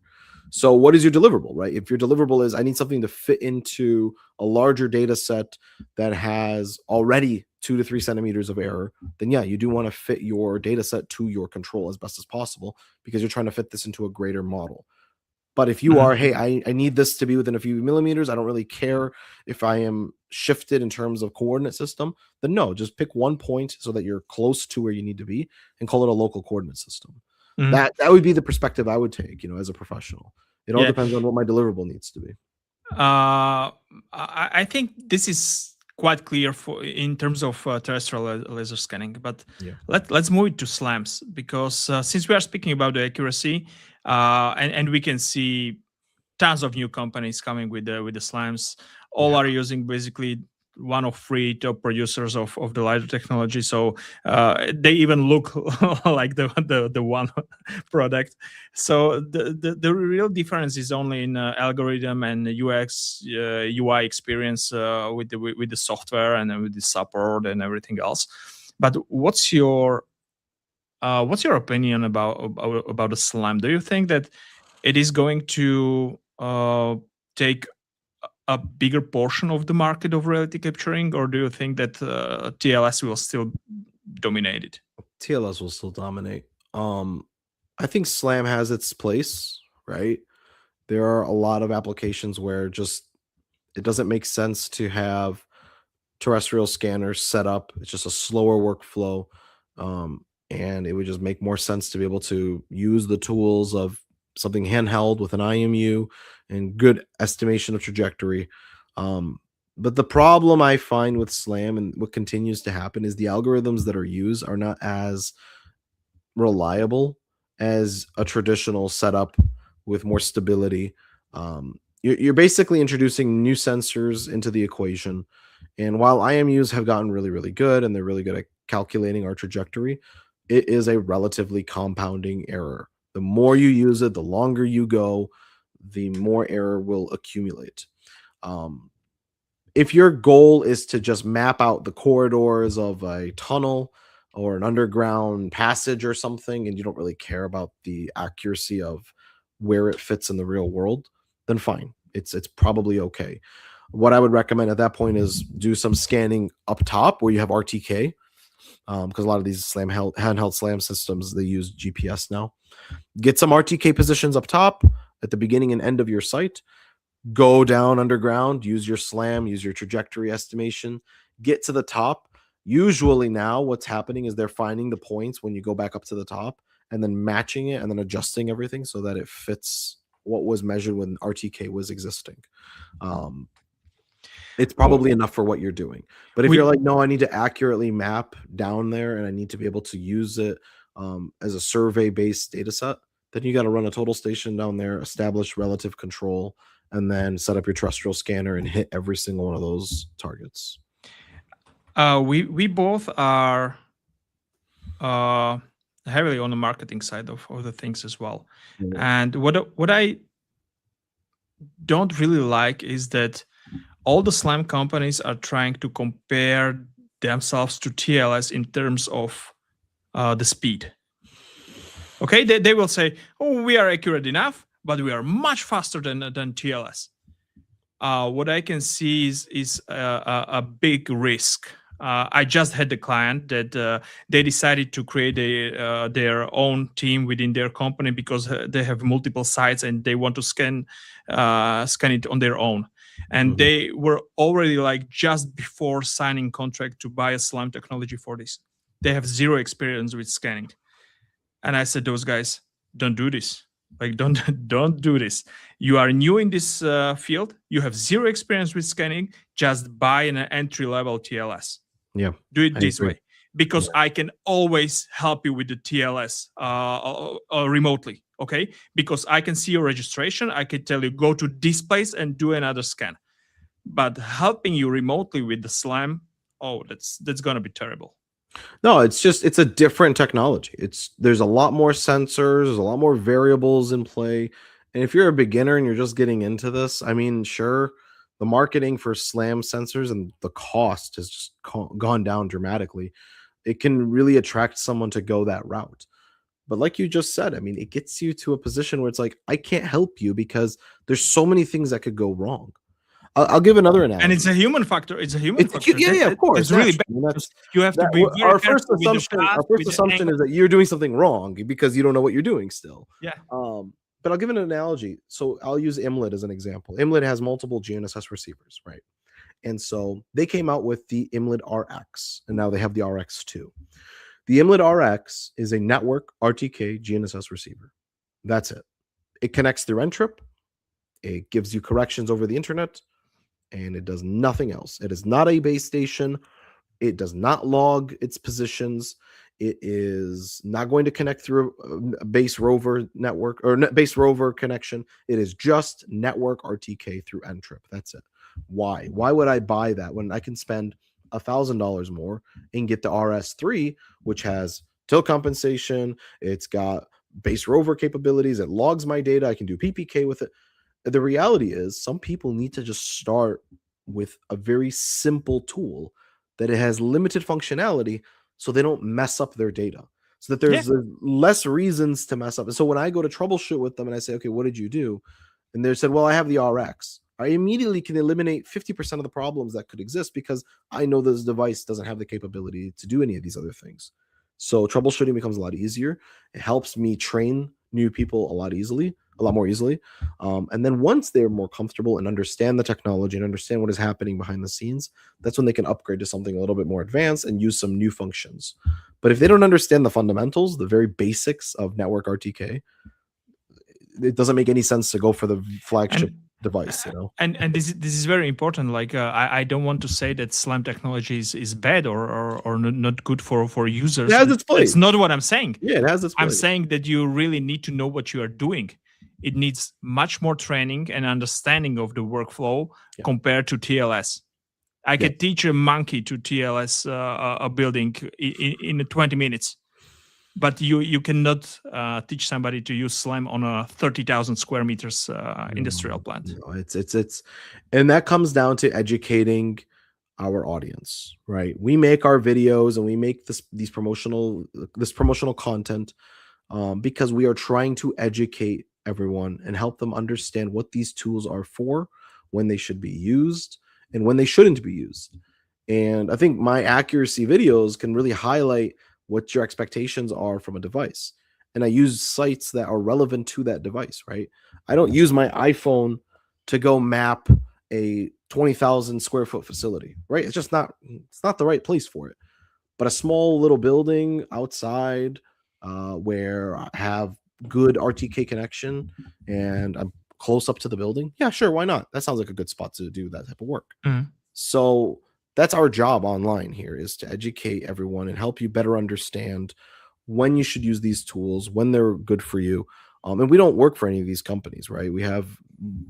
So what is your deliverable, right? If your deliverable is, I need something to fit into a larger data set that has already 2 to 3 centimeters of error, then yeah, you do want to fit your data set to your control as best as possible, because you're trying to fit this into a greater model. But if you are, hey, I need this to be within a few millimeters, I don't really care if I am shifted in terms of coordinate system, then no, just pick one point so that you're close to where you need to be and call it a local coordinate system. That would be the perspective I would take, as a professional. It all depends on what my deliverable needs to be. I think this is quite clear in terms of terrestrial laser scanning, but let's move it to SLAMs, because since we are speaking about the accuracy, and we can see tons of new companies coming with the SLAMs, all are using basically one of 3 top producers of the LiDAR technology. So they even look like the one product. So the real difference is only in algorithm and UX UI experience with the software and with the support and everything else. But what's your opinion about the SLAM? Do you think that it is going to take a bigger portion of the market of reality capturing, or do you think that TLS will still dominate it? TLS will still dominate. I think SLAM has its place, right? There are a lot of applications where it doesn't make sense to have terrestrial scanners set up. It's just a slower workflow. and it would just make more sense to be able to use the tools of something handheld with an IMU and good estimation of trajectory. Um, but the problem I find with SLAM and what continues to happen is the algorithms that are used are not as reliable as a traditional setup with more stability. You're basically introducing new sensors into the equation. And while IMUs have gotten really, really good and they're really good at calculating our trajectory, it is a relatively compounding error. The more you use it, the longer you go, the more error will accumulate. Um, if your goal is to just map out the corridors of a tunnel or an underground passage or something, and you don't really care about the accuracy of where it fits in the real world, then fine. It's probably okay. What I would recommend at that point is do some scanning up top where you have RTK, because a lot of these handheld SLAM systems they use GPS now. Get some RTK positions up top at the beginning and end of your site, go down underground, use your SLAM, use your trajectory estimation, get to the top. Usually now what's happening is they're finding the points when you go back up to the top and then matching it and then adjusting everything so that it fits what was measured when RTK was existing. Um, it's probably enough for what you're doing. But if We you're like, no, I need to accurately map down there and I need to be able to use it as a survey based data set, then you got to run a total station down there, establish relative control, and then set up your terrestrial scanner and hit every single one of those targets. we both are heavily on the marketing side of the things as well. Yeah. And what I don't really like is that all the SLAM companies are trying to compare themselves to TLS in terms of the speed. Okay, they will say, oh, we are accurate enough, but we are much faster than TLS. What I can see is a big risk. I just had the client that they decided to create their own team within their company because they have multiple sites and they want to scan it on their own. And they were already like just before signing contract to buy a SLAM technology for this. They have zero experience with scanning. And I said, those guys, don't do this. Like, don't do this. You are new in this field. You have zero experience with scanning. Just buy an entry-level TLS. Yeah. Do it this way because I can always help you with the TLS remotely. Okay, because I can see your registration. I can tell you go to this place and do another scan. But helping you remotely with the SLAM, oh, that's gonna be terrible. No, it's a different technology. There's a lot more sensors, there's a lot more variables in play. And if you're a beginner and you're just getting into this, I mean, sure, the marketing for SLAM sensors and the cost has just gone down dramatically. It can really attract someone to go that route. But like you just said, I mean, it gets you to a position where it's like, I can't help you because there's so many things that could go wrong. I'll give another analogy. And it's a human factor. It's a human factor. Yeah, of course. It's really bad. You have to be very our first assumption is that you're doing something wrong because you don't know what you're doing still. Yeah. But I'll give an analogy. So I'll use IMLIT as an example. IMLIT has multiple GNSS receivers, right? And so they came out with the IMLIT RX, and now they have the RX2. The IMLIT RX is a network RTK GNSS receiver. That's it. It connects through Ntrip. It gives you corrections over the internet, and it does nothing else. It is not a base station. It does not log its positions. It is not going to connect through a base rover network or base rover connection. It is just network RTK through Ntrip. That's it. Why? Why would I buy that when I can spend $1,000 more and get the RS3, which has tilt compensation? It's got base rover capabilities. It logs my data. I can do PPK with it. The reality is some people need to just start with a very simple tool that it has limited functionality so they don't mess up their data, so that there's less reasons to mess up. And so when I go to troubleshoot with them and I say, okay, what did you do? And they said, well, I have the RX. I immediately can eliminate 50% of the problems that could exist because I know this device doesn't have the capability to do any of these other things. So troubleshooting becomes a lot easier. It helps me train new people a lot easily. a lot more easily. And then once they're more comfortable and understand the technology and understand what is happening behind the scenes, that's when they can upgrade to something a little bit more advanced and use some new functions. But if they don't understand the fundamentals, the very basics of network RTK, it doesn't make any sense to go for the flagship And device, you know? and this is very important. Like I don't want to say that SLAM technology is bad or not good for It users. has its That's place. not what I'm saying. Yeah, it has its I'm place. saying that you really need to know what you are doing. It needs much more training and understanding of the workflow Yeah. compared to TLS. I Yeah. could teach a monkey to TLS a building in 20 minutes, but you cannot teach somebody to use SLAM on a 30,000 square meters industrial plant. No, it's, and that comes down to educating our audience, right? We make our videos and we make this promotional content because we are trying to educate everyone and help them understand what these tools are for, when they should be used, and when they shouldn't be used. And I think my accuracy videos can really highlight what your expectations are from a device. And I use sites that are relevant to that device, right? I don't use my iPhone to go map a 20,000 square foot facility, right? It's not the right place for it. But a small little building outside where I have good RTK connection and I'm close up to the building, yeah, sure, why not? That sounds like a good spot to do that type of work. Mhm. So that's our job online here, is to educate everyone and help you better understand when you should use these tools, when they're good for you. And we don't work for any of these companies, right? We have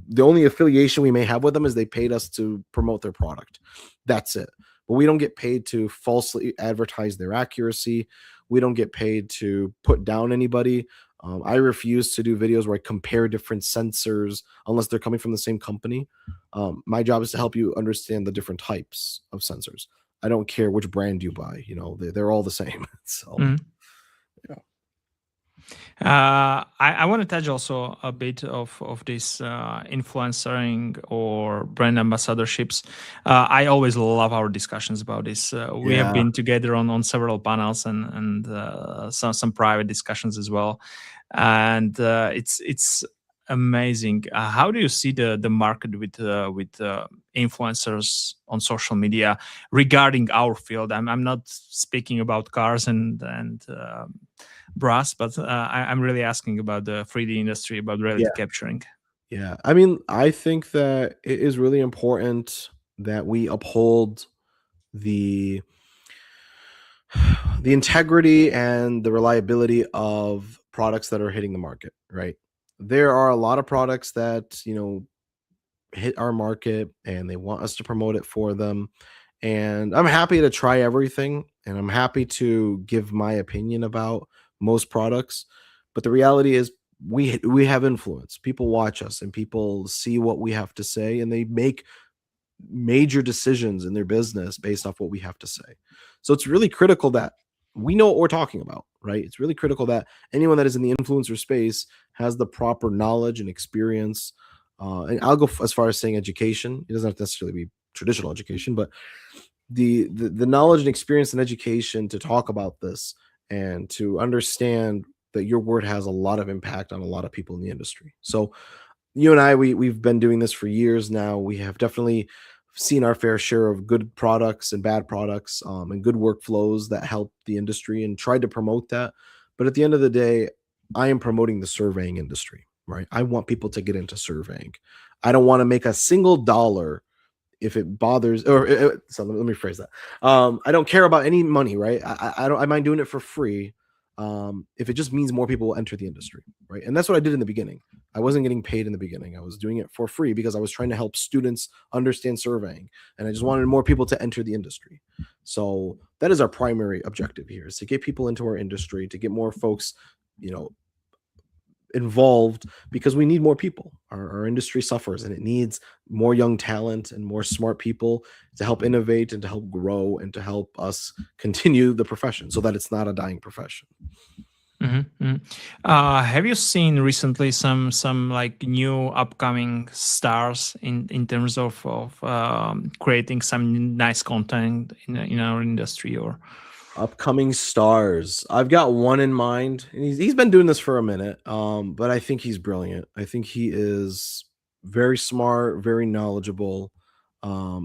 the only affiliation we may have with them is they paid us to promote their product. That's it. But we don't get paid to falsely advertise their accuracy. We don't get paid to put down anybody. I refuse to do videos where I compare different sensors unless they're coming from the same company. My job is to help you understand the different types of sensors. I don't care which brand you buy. You know, they're all the same. So, Mhm. yeah. I want to touch also a bit of this influencing or brand ambassadorships. I always love our discussions about this. We have Yeah. been together on several panels and some private discussions as well, and it's amazing. How do you see the market with influencers on social media regarding our field? I'm not speaking about cars and brass, but I'm really asking about the 3D industry, about reality Yeah. capturing. Yeah. I mean, I think that it is really important that we uphold the the integrity and the reliability of products that are hitting the market, right? There are a lot of products that, hit our market and they want us to promote it for them. And I'm happy to try everything and I'm happy to give my opinion about most products. But the reality is we have influence. People watch us and people see what we have to say and they make major decisions in their business based off what we have to say. So it's really critical that we know what we're talking about, right? It's really critical that anyone that is in the influencer space has the proper knowledge and experience. And I'll go as far as saying education. It doesn't have to necessarily be traditional education, but the knowledge and experience and education to talk about this and to understand that your word has a lot of impact on a lot of people in the industry. So you and I, we've been doing this for years now. We have definitely seen our fair share of good products and bad products, and good workflows that help the industry and tried to promote that. But at the end of the day, I am promoting the surveying industry, right? I want people to get into surveying. I don't want to make a single dollar if it bothers, so let me phrase that. I don't care about any money, right? I don't, I mind doing it for free. If it just means more people will enter the industry, right? And that's what I did in the beginning. I wasn't getting paid in the beginning. I was doing it for free because I was trying to help students understand surveying and I just wanted more people to enter the industry. So that is our primary objective here, is to get people into our industry, to get more folks, you know, involved, because we need more people. Our industry suffers and it needs more young talent and more smart people to help innovate and to help grow and to help us continue the profession so that it's not a dying profession. Have you seen recently some like new upcoming stars in terms of creating some nice content in our industry or? Upcoming stars. I've got one in mind, and he's been doing this for a minute. But I think he's brilliant. I think he is very smart, very knowledgeable.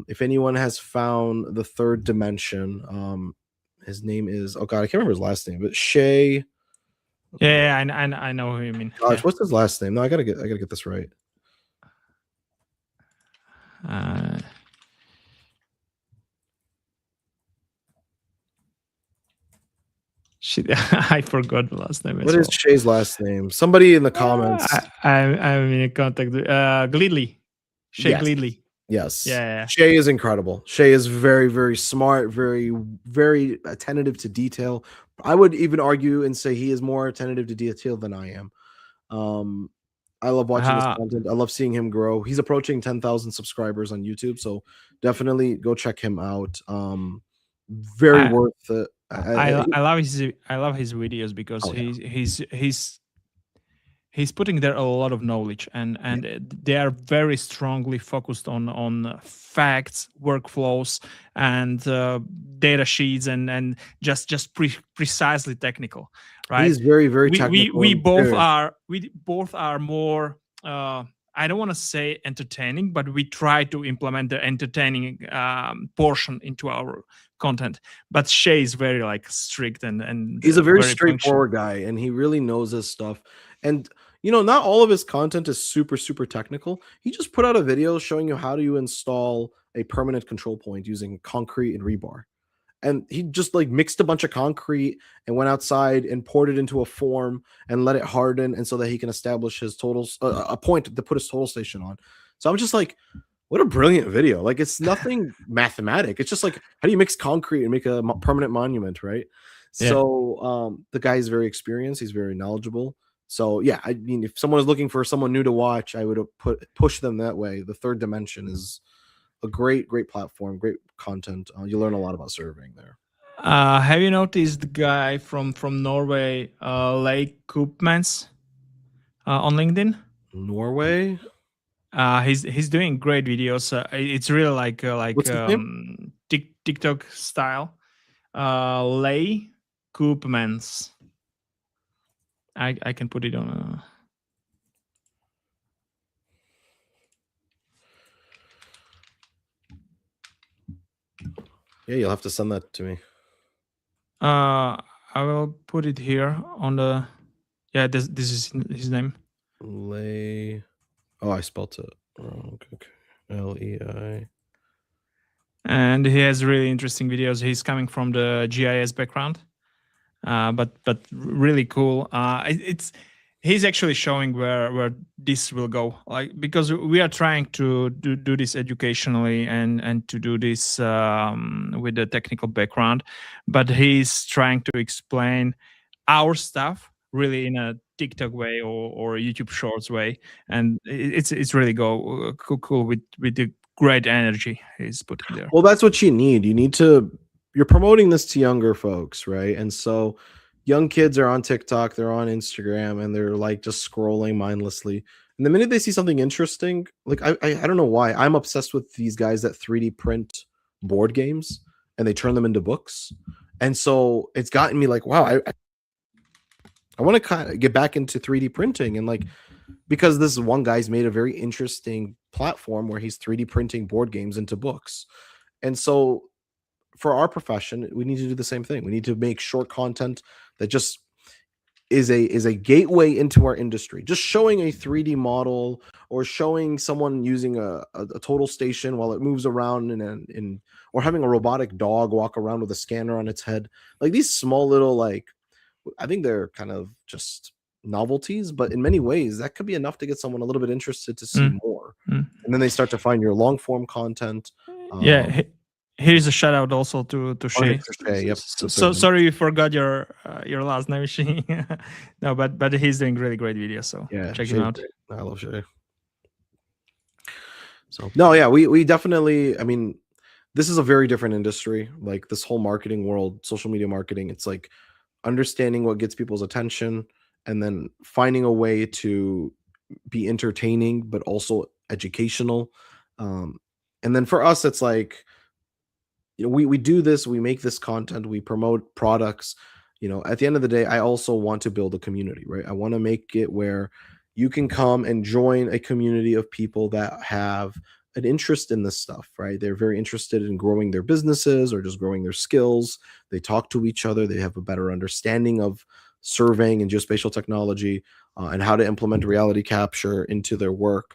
If anyone has found the third dimension, his name is, oh god, I can't remember his last name, but Shay. Yeah, I know who you mean. Gosh, what's his last name? No, I gotta get this right. Yeah. Shit, I forgot the last name as What is well. Shay's last name? Somebody in the comments. I'm in contact. Gleedley, Shay Yes. Gleedley. Yes. Yeah. Shay is incredible. Shay is very, very smart, very, very attentive to detail. I would even argue and say he is more attentive to detail than I am. I love watching his content. I love seeing him grow. He's approaching 10,000 subscribers on YouTube, so definitely go check him out. Very worth it. I love his videos because he's putting there a lot of knowledge, and they are very strongly focused on facts, workflows, and data sheets, and just precisely technical, right? He's very, very technical. We both are more. I don't want to say entertaining, but we try to implement the entertaining portion into our content. But Shay is very like strict and he's a very straightforward guy, and he really knows his stuff. And not all of his content is super, super technical. He just put out a video showing you how to install a permanent control point using concrete and rebar. And he just like mixed a bunch of concrete and went outside and poured it into a form and let it harden, and so that he can establish his totals, a point to put his total station on. So I'm just like, what a brilliant video. Like, it's nothing mathematic. It's just like, how do you mix concrete and make a permanent monument, right? Yeah. So the guy is very experienced. He's very knowledgeable. So yeah, I mean, if someone is looking for someone new to watch, I would push them that way. The Third Dimension is a great platform, great content. You learn a lot about surveying there. Have you noticed the guy from Norway, Leif Koopmans, on LinkedIn? Norway. He's doing great videos. It's really like TikTok style. Leif Koopmans. I can put it on. Yeah, you'll have to send that to me. I will put it here on the. Yeah, this is his name. Lei. Oh, I spelled it wrong. Okay. Lei. And he has really interesting videos. He's coming from the GIS background, but really cool. He's actually showing where this will go, like, because we are trying to do this educationally and to do this with the technical background, but he's trying to explain our stuff really in a TikTok way or YouTube Shorts way, and it's really cool with the great energy he's putting there. Well, that's what you need. You're promoting this to younger folks, right? And so young kids are on TikTok, they're on Instagram, and they're like just scrolling mindlessly. And the minute they see something interesting, like I don't know why, I'm obsessed with these guys that 3D print board games and they turn them into books. And so it's gotten me like, wow, I want to kind of get back into 3D printing, and like, because this one guy's made a very interesting platform where he's 3D printing board games into books. And so for our profession, we need to do the same thing. We need to make short content that just is a gateway into our industry. Just showing a 3D model or showing someone using a total station while it moves around or having a robotic dog walk around with a scanner on its head. Like, these small little, like, I think they're kind of just novelties, but in many ways that could be enough to get someone a little bit interested to see more. And then they start to find your long form content. Here's a shout out also to Shay. Yep. So sorry you forgot your last name, Shay. No, but he's doing really great videos. So yeah, check him out. I love Shay. So no, yeah, we definitely. I mean, this is a very different industry. Like, this whole marketing world, social media marketing. It's like understanding what gets people's attention, and then finding a way to be entertaining but also educational. And then for us, it's like, we do this, we make this content, we promote products. At the end of the day, I also want to build a community, right? I want to make it where you can come and join a community of people that have an interest in this stuff, right? They're very interested in growing their businesses or just growing their skills. They talk to each other, they have a better understanding of surveying and geospatial technology, and how to implement reality capture into their work,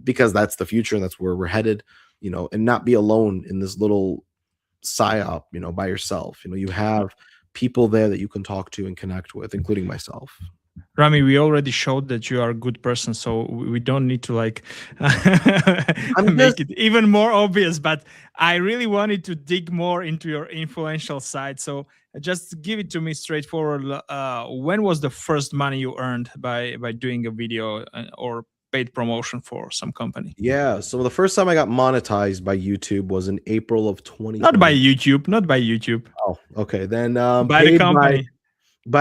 because that's the future and that's where we're headed. And not be alone in this little psyop, by yourself. You have people there that you can talk to and connect with, including myself. Rami, we already showed that you are a good person, so we don't need to like I'm make just it even more obvious. But I really wanted to dig more into your influential side. So just give it to me straightforward. When was the first money you earned by doing a video or paid promotion for some company? Yeah. So the first time I got monetized by YouTube was in April of Not by 2020. YouTube, not by YouTube, Oh, okay. Then by the paid by company.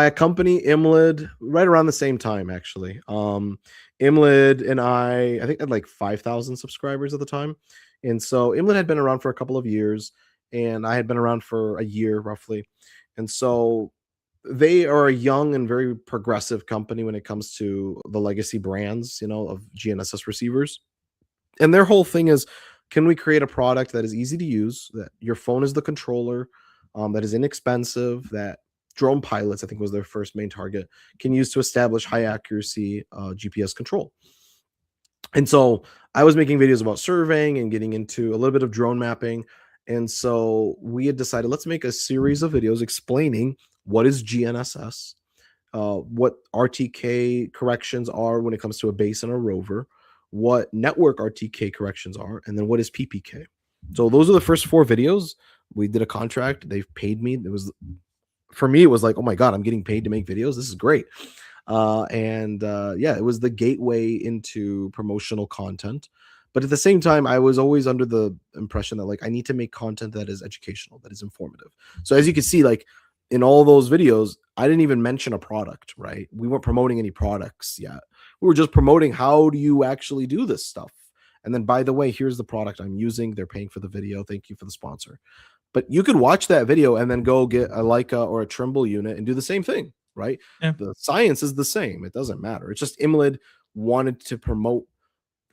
a company, Imlid, right around the same time, actually. Imlid and I think had like 5,000 subscribers at the time. And so Imlid had been around for a couple of years, and I had been around for a year roughly. And so they are a young and very progressive company when it comes to the legacy brands, of GNSS receivers. And their whole thing is, can we create a product that is easy to use, that your phone is the controller, that is inexpensive, that drone pilots, I think was their first main target, can use to establish high accuracy GPS control. And so I was making videos about surveying and getting into a little bit of drone mapping. And so we had decided, let's make a series of videos explaining what is GNSS, what RTK corrections are when it comes to a base and a rover, what network RTK corrections are, and then what is PPK. So those are the first 4 videos. We did a contract. They've paid me. It was, for me, it was like, oh my God, I'm getting paid to make videos. This is great. And yeah, it was the gateway into promotional content. But at the same time, I was always under the impression that like I need to make content that is educational, that is informative. So as you can see, like in all those videos, I didn't even mention a product, right? We weren't promoting any products yet. We were just promoting how do you actually do this stuff. And then, by the way, here's the product I'm using. They're paying for the video. Thank you for the sponsor. But you could watch that video and then go get a Leica or a Trimble unit and do the same thing, right? Yeah. The science is the same. It doesn't matter. It's just Imlid wanted to promote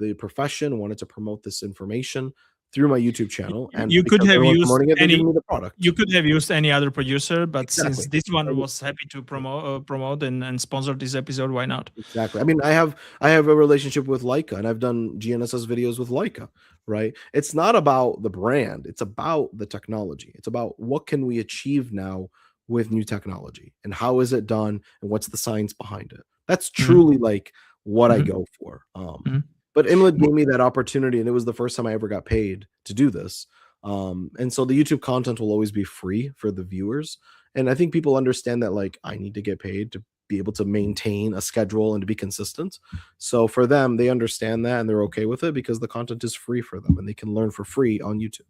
the profession, wanted to promote this information through my YouTube channel. And You could because have everyone's used promoting it, they're any giving me the product. you could have used any other producer, but since Exactly. this one was happy to promote and sponsor this episode, why not? Exactly. I mean, I have a relationship with Leica, and I've done GNSS videos with Leica, right? It's not about the brand, it's about the technology. It's about what can we achieve now with new technology, and how is it done, and what's the science behind it. That's Mhm, truly like what I mhm, go for. mhm. But Imlid Wh- gave me that opportunity, and it was the first time I ever got paid to do this. And so the YouTube content will always be free for the viewers. And I think people understand that like I need to get paid to be able to maintain a schedule and to be consistent. So for them, they understand that and they're okay with it because the content is free for them and they can learn for free on YouTube.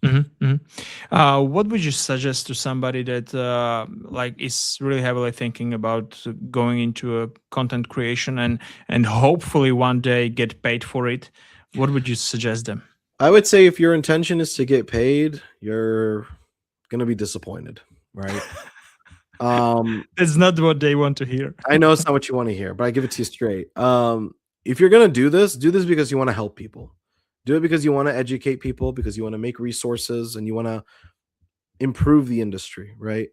Mhm, mhm. What would you suggest to somebody that like is really heavily thinking about going into a content creation and hopefully one day get paid for it? What would you suggest them? I would say if your intention is to get paid, you're going to be disappointed, right? Um, That's not what they want to hear. I know it's not what you want to hear, but I give it to you straight. If you're gonna do this because you want to help people. Do it because you want to educate people, because you want to make resources and you want to improve the industry, right?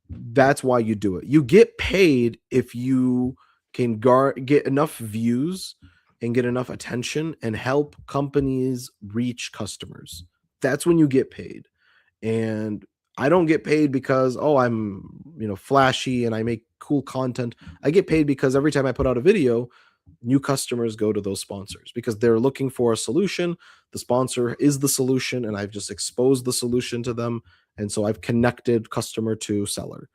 That's why you do it. You get paid if you can get enough views and get enough attention and help companies reach customers. That's when you get paid. And I don't get paid because I'm, flashy and I make cool content. I get paid because every time I put out a video, new customers go to those sponsors because they're looking for a solution. The sponsor is the solution and I've just exposed the solution to them, and so I've connected customer to seller.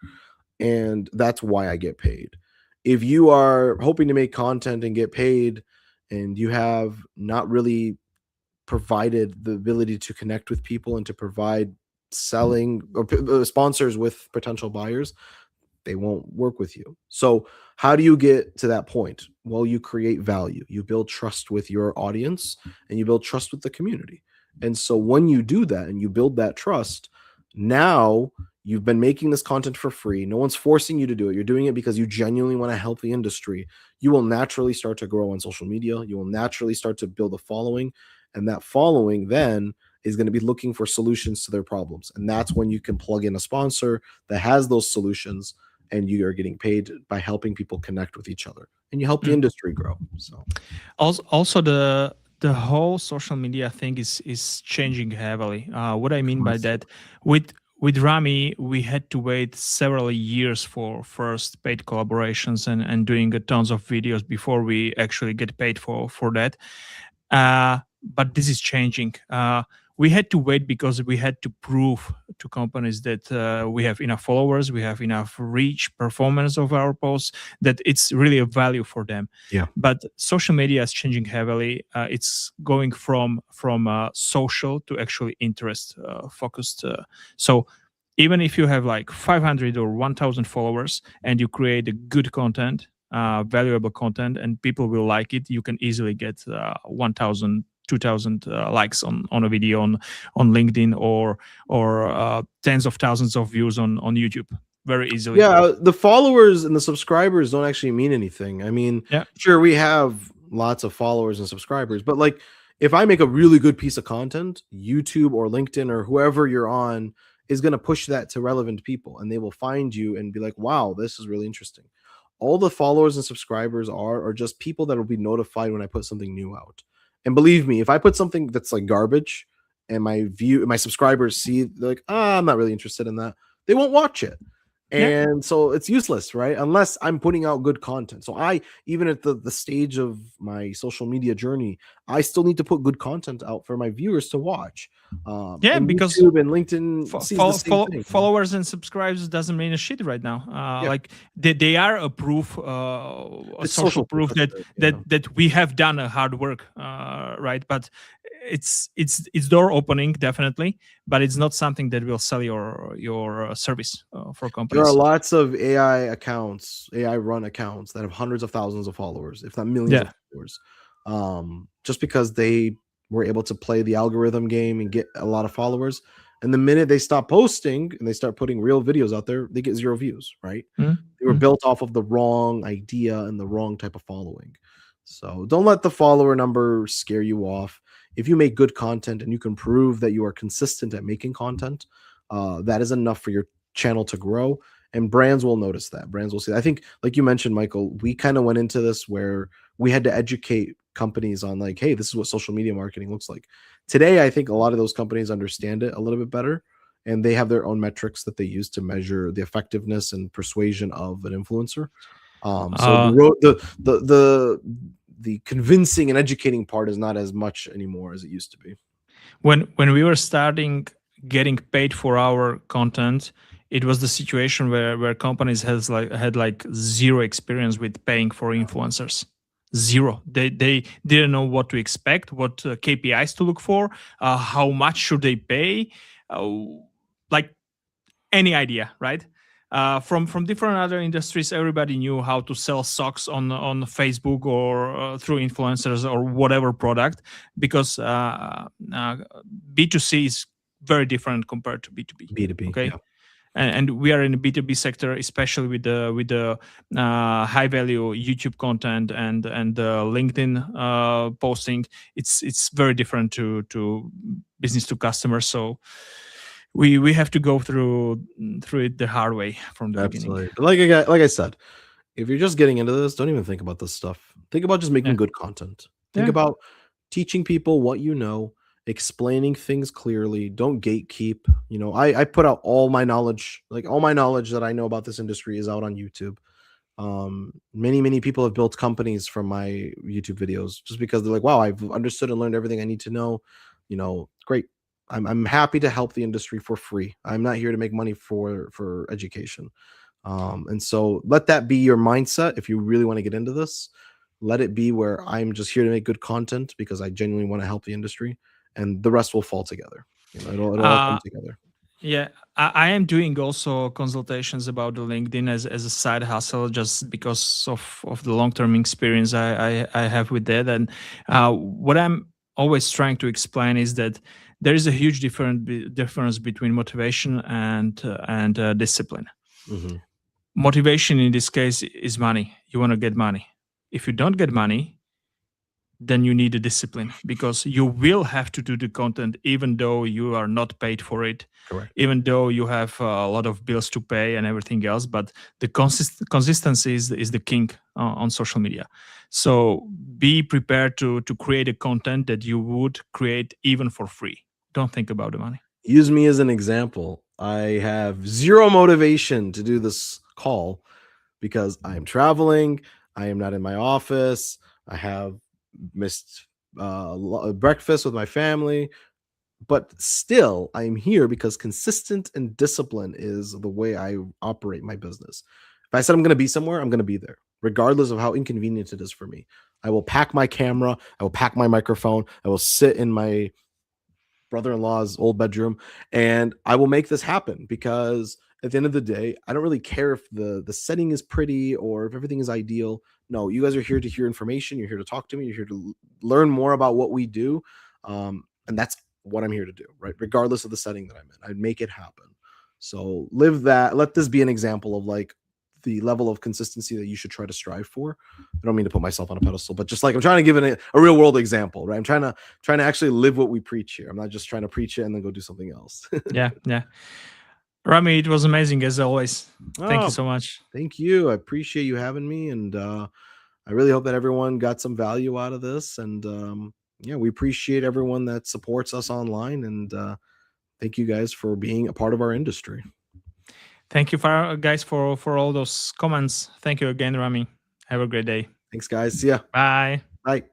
And that's why I get paid. If you are hoping to make content and get paid and you have not really provided the ability to connect with people and to provide selling or sponsors with potential buyers, they won't work with you. So, how do you get to that point? Well, you create value, you build trust with your audience, and you build trust with the community. And so when you do that and you build that trust, now you've been making this content for free. No one's forcing you to do it. You're doing it because you genuinely want to help the industry. You will naturally start to grow on social media. You will naturally start to build a following. And that following then is going to be looking for solutions to their problems. And that's when you can plug in a sponsor that has those solutions, and you are getting paid by helping people connect with each other, and you help the Mm. industry grow. So Also, the whole social media thing is changing heavily. What I mean by that, with Rami, we had to wait several years for first paid collaborations and doing tons of videos before we actually get paid for that. But this is changing. We had to wait because we had to prove to companies that we have enough followers, we have enough reach, performance of our posts, that it's really a value for them. Yeah. But social media is changing heavily. It's going from social to actually interest focused. So even if you have like 500 or 1,000 followers and you create a good content, valuable content, and people will like it, you can easily get 1,000, 2,000 likes on a video on LinkedIn, or tens of thousands of views on YouTube very easily. Yeah, the followers and the subscribers don't actually mean anything. I mean, Yeah. sure, we have lots of followers and subscribers, but like if I make a really good piece of content, YouTube or LinkedIn or whoever you're on is going to push that to relevant people, and they will find you and be like, wow, this is really interesting. All the followers and subscribers are just people that will be notified when I put something new out. And believe me, if I put something that's like garbage and my subscribers see, they're like, I'm not really interested in that, they won't watch it. And so it's useless, right? Unless I'm putting out good content. So I, even at the stage of my social media journey, I still need to put good content out for my viewers to watch. And because YouTube and LinkedIn sees the same thing. Followers and subscribers doesn't mean a shit right now. Like they are a proof, a social proof that we have done a hard work, right? But it's door opening, definitely, but it's not something that will sell your service for companies. There are lots of AI accounts, AI run accounts that have hundreds of thousands of followers, if not millions of followers, just because they were able to play the algorithm game and get a lot of followers. And the minute they stop posting and they start putting real videos out there, they get 0 views, right? They were built off of the wrong idea and the wrong type of following. So don't let the follower number scare you off. If you make good content and you can prove that you are consistent at making content, that is enough for your channel to grow, and brands will notice that. Brands will see that. I think, like you mentioned, Michael, we kind of went into this where we had to educate companies on like, hey, this is what social media marketing looks like. Today, I think a lot of those companies understand it a little bit better, and they have their own metrics that they use to measure the effectiveness and persuasion of an influencer. So the convincing and educating part is not as much anymore as it used to be. When we were starting getting paid for our content, it was the situation where companies had like zero experience with paying for influencers. Zero. They didn't know what to expect, what KPIs to look for, how much should they pay, like any idea, right? From different other industries, everybody knew how to sell socks on Facebook or through influencers or whatever product, because B2C is very different compared to B2B. B2B, okay. Yeah. And we are in the B2B sector, especially with the high value YouTube content and LinkedIn posting. It's very different to business to customer. So we have to go through it the hard way from the beginning. Like I said, if you're just getting into this, don't even think about this stuff. Think about just making good content. Think about teaching people what you know, explaining things clearly. Don't gatekeep. You know, I put out all my knowledge, like all my knowledge that I know about this industry is out on YouTube. Many people have built companies from my YouTube videos just because they're like, wow, I've understood and learned everything I need to know. You know, great. I'm happy to help the industry for free. I'm not here to make money for education. And so let that be your mindset. If you really want to get into this, let it be where I'm just here to make good content because I genuinely want to help the industry, and the rest will fall together. You know, it'll all come together. Yeah, I am doing also consultations about the LinkedIn as a side hustle, just because of the long-term experience I have with that. And what I'm always trying to explain is that there is a huge difference between motivation and discipline. Hmm. Motivation in this case is money. You want to get money. If you don't get money, then you need a discipline, because you will have to do the content even though you are not paid for it, Correct. even though you have a lot of bills to pay and everything else. But the consistency is the king on social media. So be prepared to create a content that you would create even for free. Don't think about the money. Use me as an example. I have zero motivation to do this call because I am traveling. I am not in my office. I have missed breakfast with my family, but still I am here because consistent and discipline is the way I operate my business. If I said I'm going to be somewhere, I'm going to be there, regardless of how inconvenient it is for me. I will pack my camera. I will pack my microphone. I will sit in my brother-in-law's old bedroom, and I will make this happen, because at the end of the day, I don't really care if the setting is pretty or if everything is ideal. No, you guys are here to hear information. You're here to talk to me. You're here to learn more about what we do, and that's what I'm here to do, right? Regardless of the setting that I'm in, I'd make it happen. So live that. Let this be an example of like the level of consistency that you should try to strive for. I don't mean to put myself on a pedestal, but just like I'm trying to give it a real world example, right? I'm trying to actually live what we preach here. I'm not just trying to preach it and then go do something else. Yeah. Rami, it was amazing as always. Thank you Oh, so much. thank you. I appreciate you having me, and I really hope that everyone got some value out of this. And yeah, we appreciate everyone that supports us online, and thank you guys for being a part of our industry. Thank you guys for all those comments. Thank you again, Rami. Have a great day. Thanks, guys. See ya. Bye. Bye.